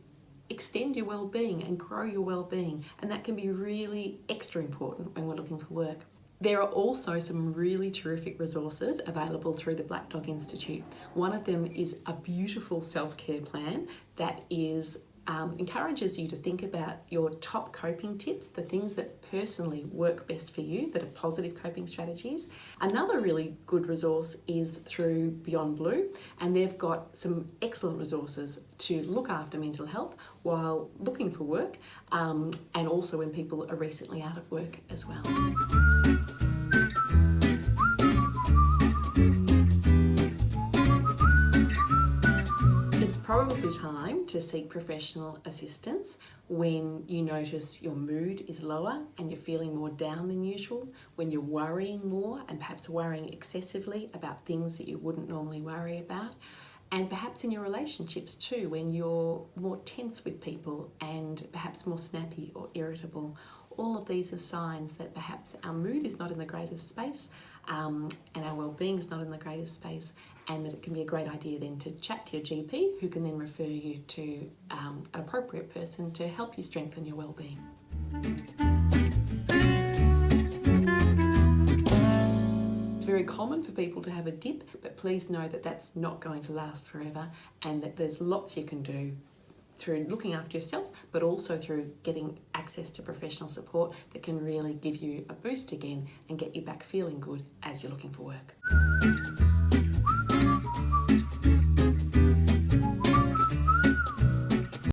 extend your well-being and grow your well-being, and that can be really extra important when we're looking for work. There are also some really terrific resources available through the Black Dog Institute. One of them is a beautiful self-care plan that encourages you to think about your top coping tips, the things that personally work best for you, that are positive coping strategies. Another really good resource is through Beyond Blue, and they've got some excellent resources to look after mental health while looking for work, and also when people are recently out of work as well. Probably time to seek professional assistance when you notice your mood is lower and you're feeling more down than usual, when you're worrying more and perhaps worrying excessively about things that you wouldn't normally worry about, and perhaps in your relationships too, when you're more tense with people and perhaps more snappy or irritable. All of these are signs that perhaps our mood is not in the greatest space and our well-being is not in the greatest space, and that it can be a great idea then to chat to your GP, who can then refer you to an appropriate person to help you strengthen your well-being. It's very common for people to have a dip, but please know that that's not going to last forever, and that there's lots you can do through looking after yourself, but also through getting access to professional support that can really give you a boost again and get you back feeling good as you're looking for work.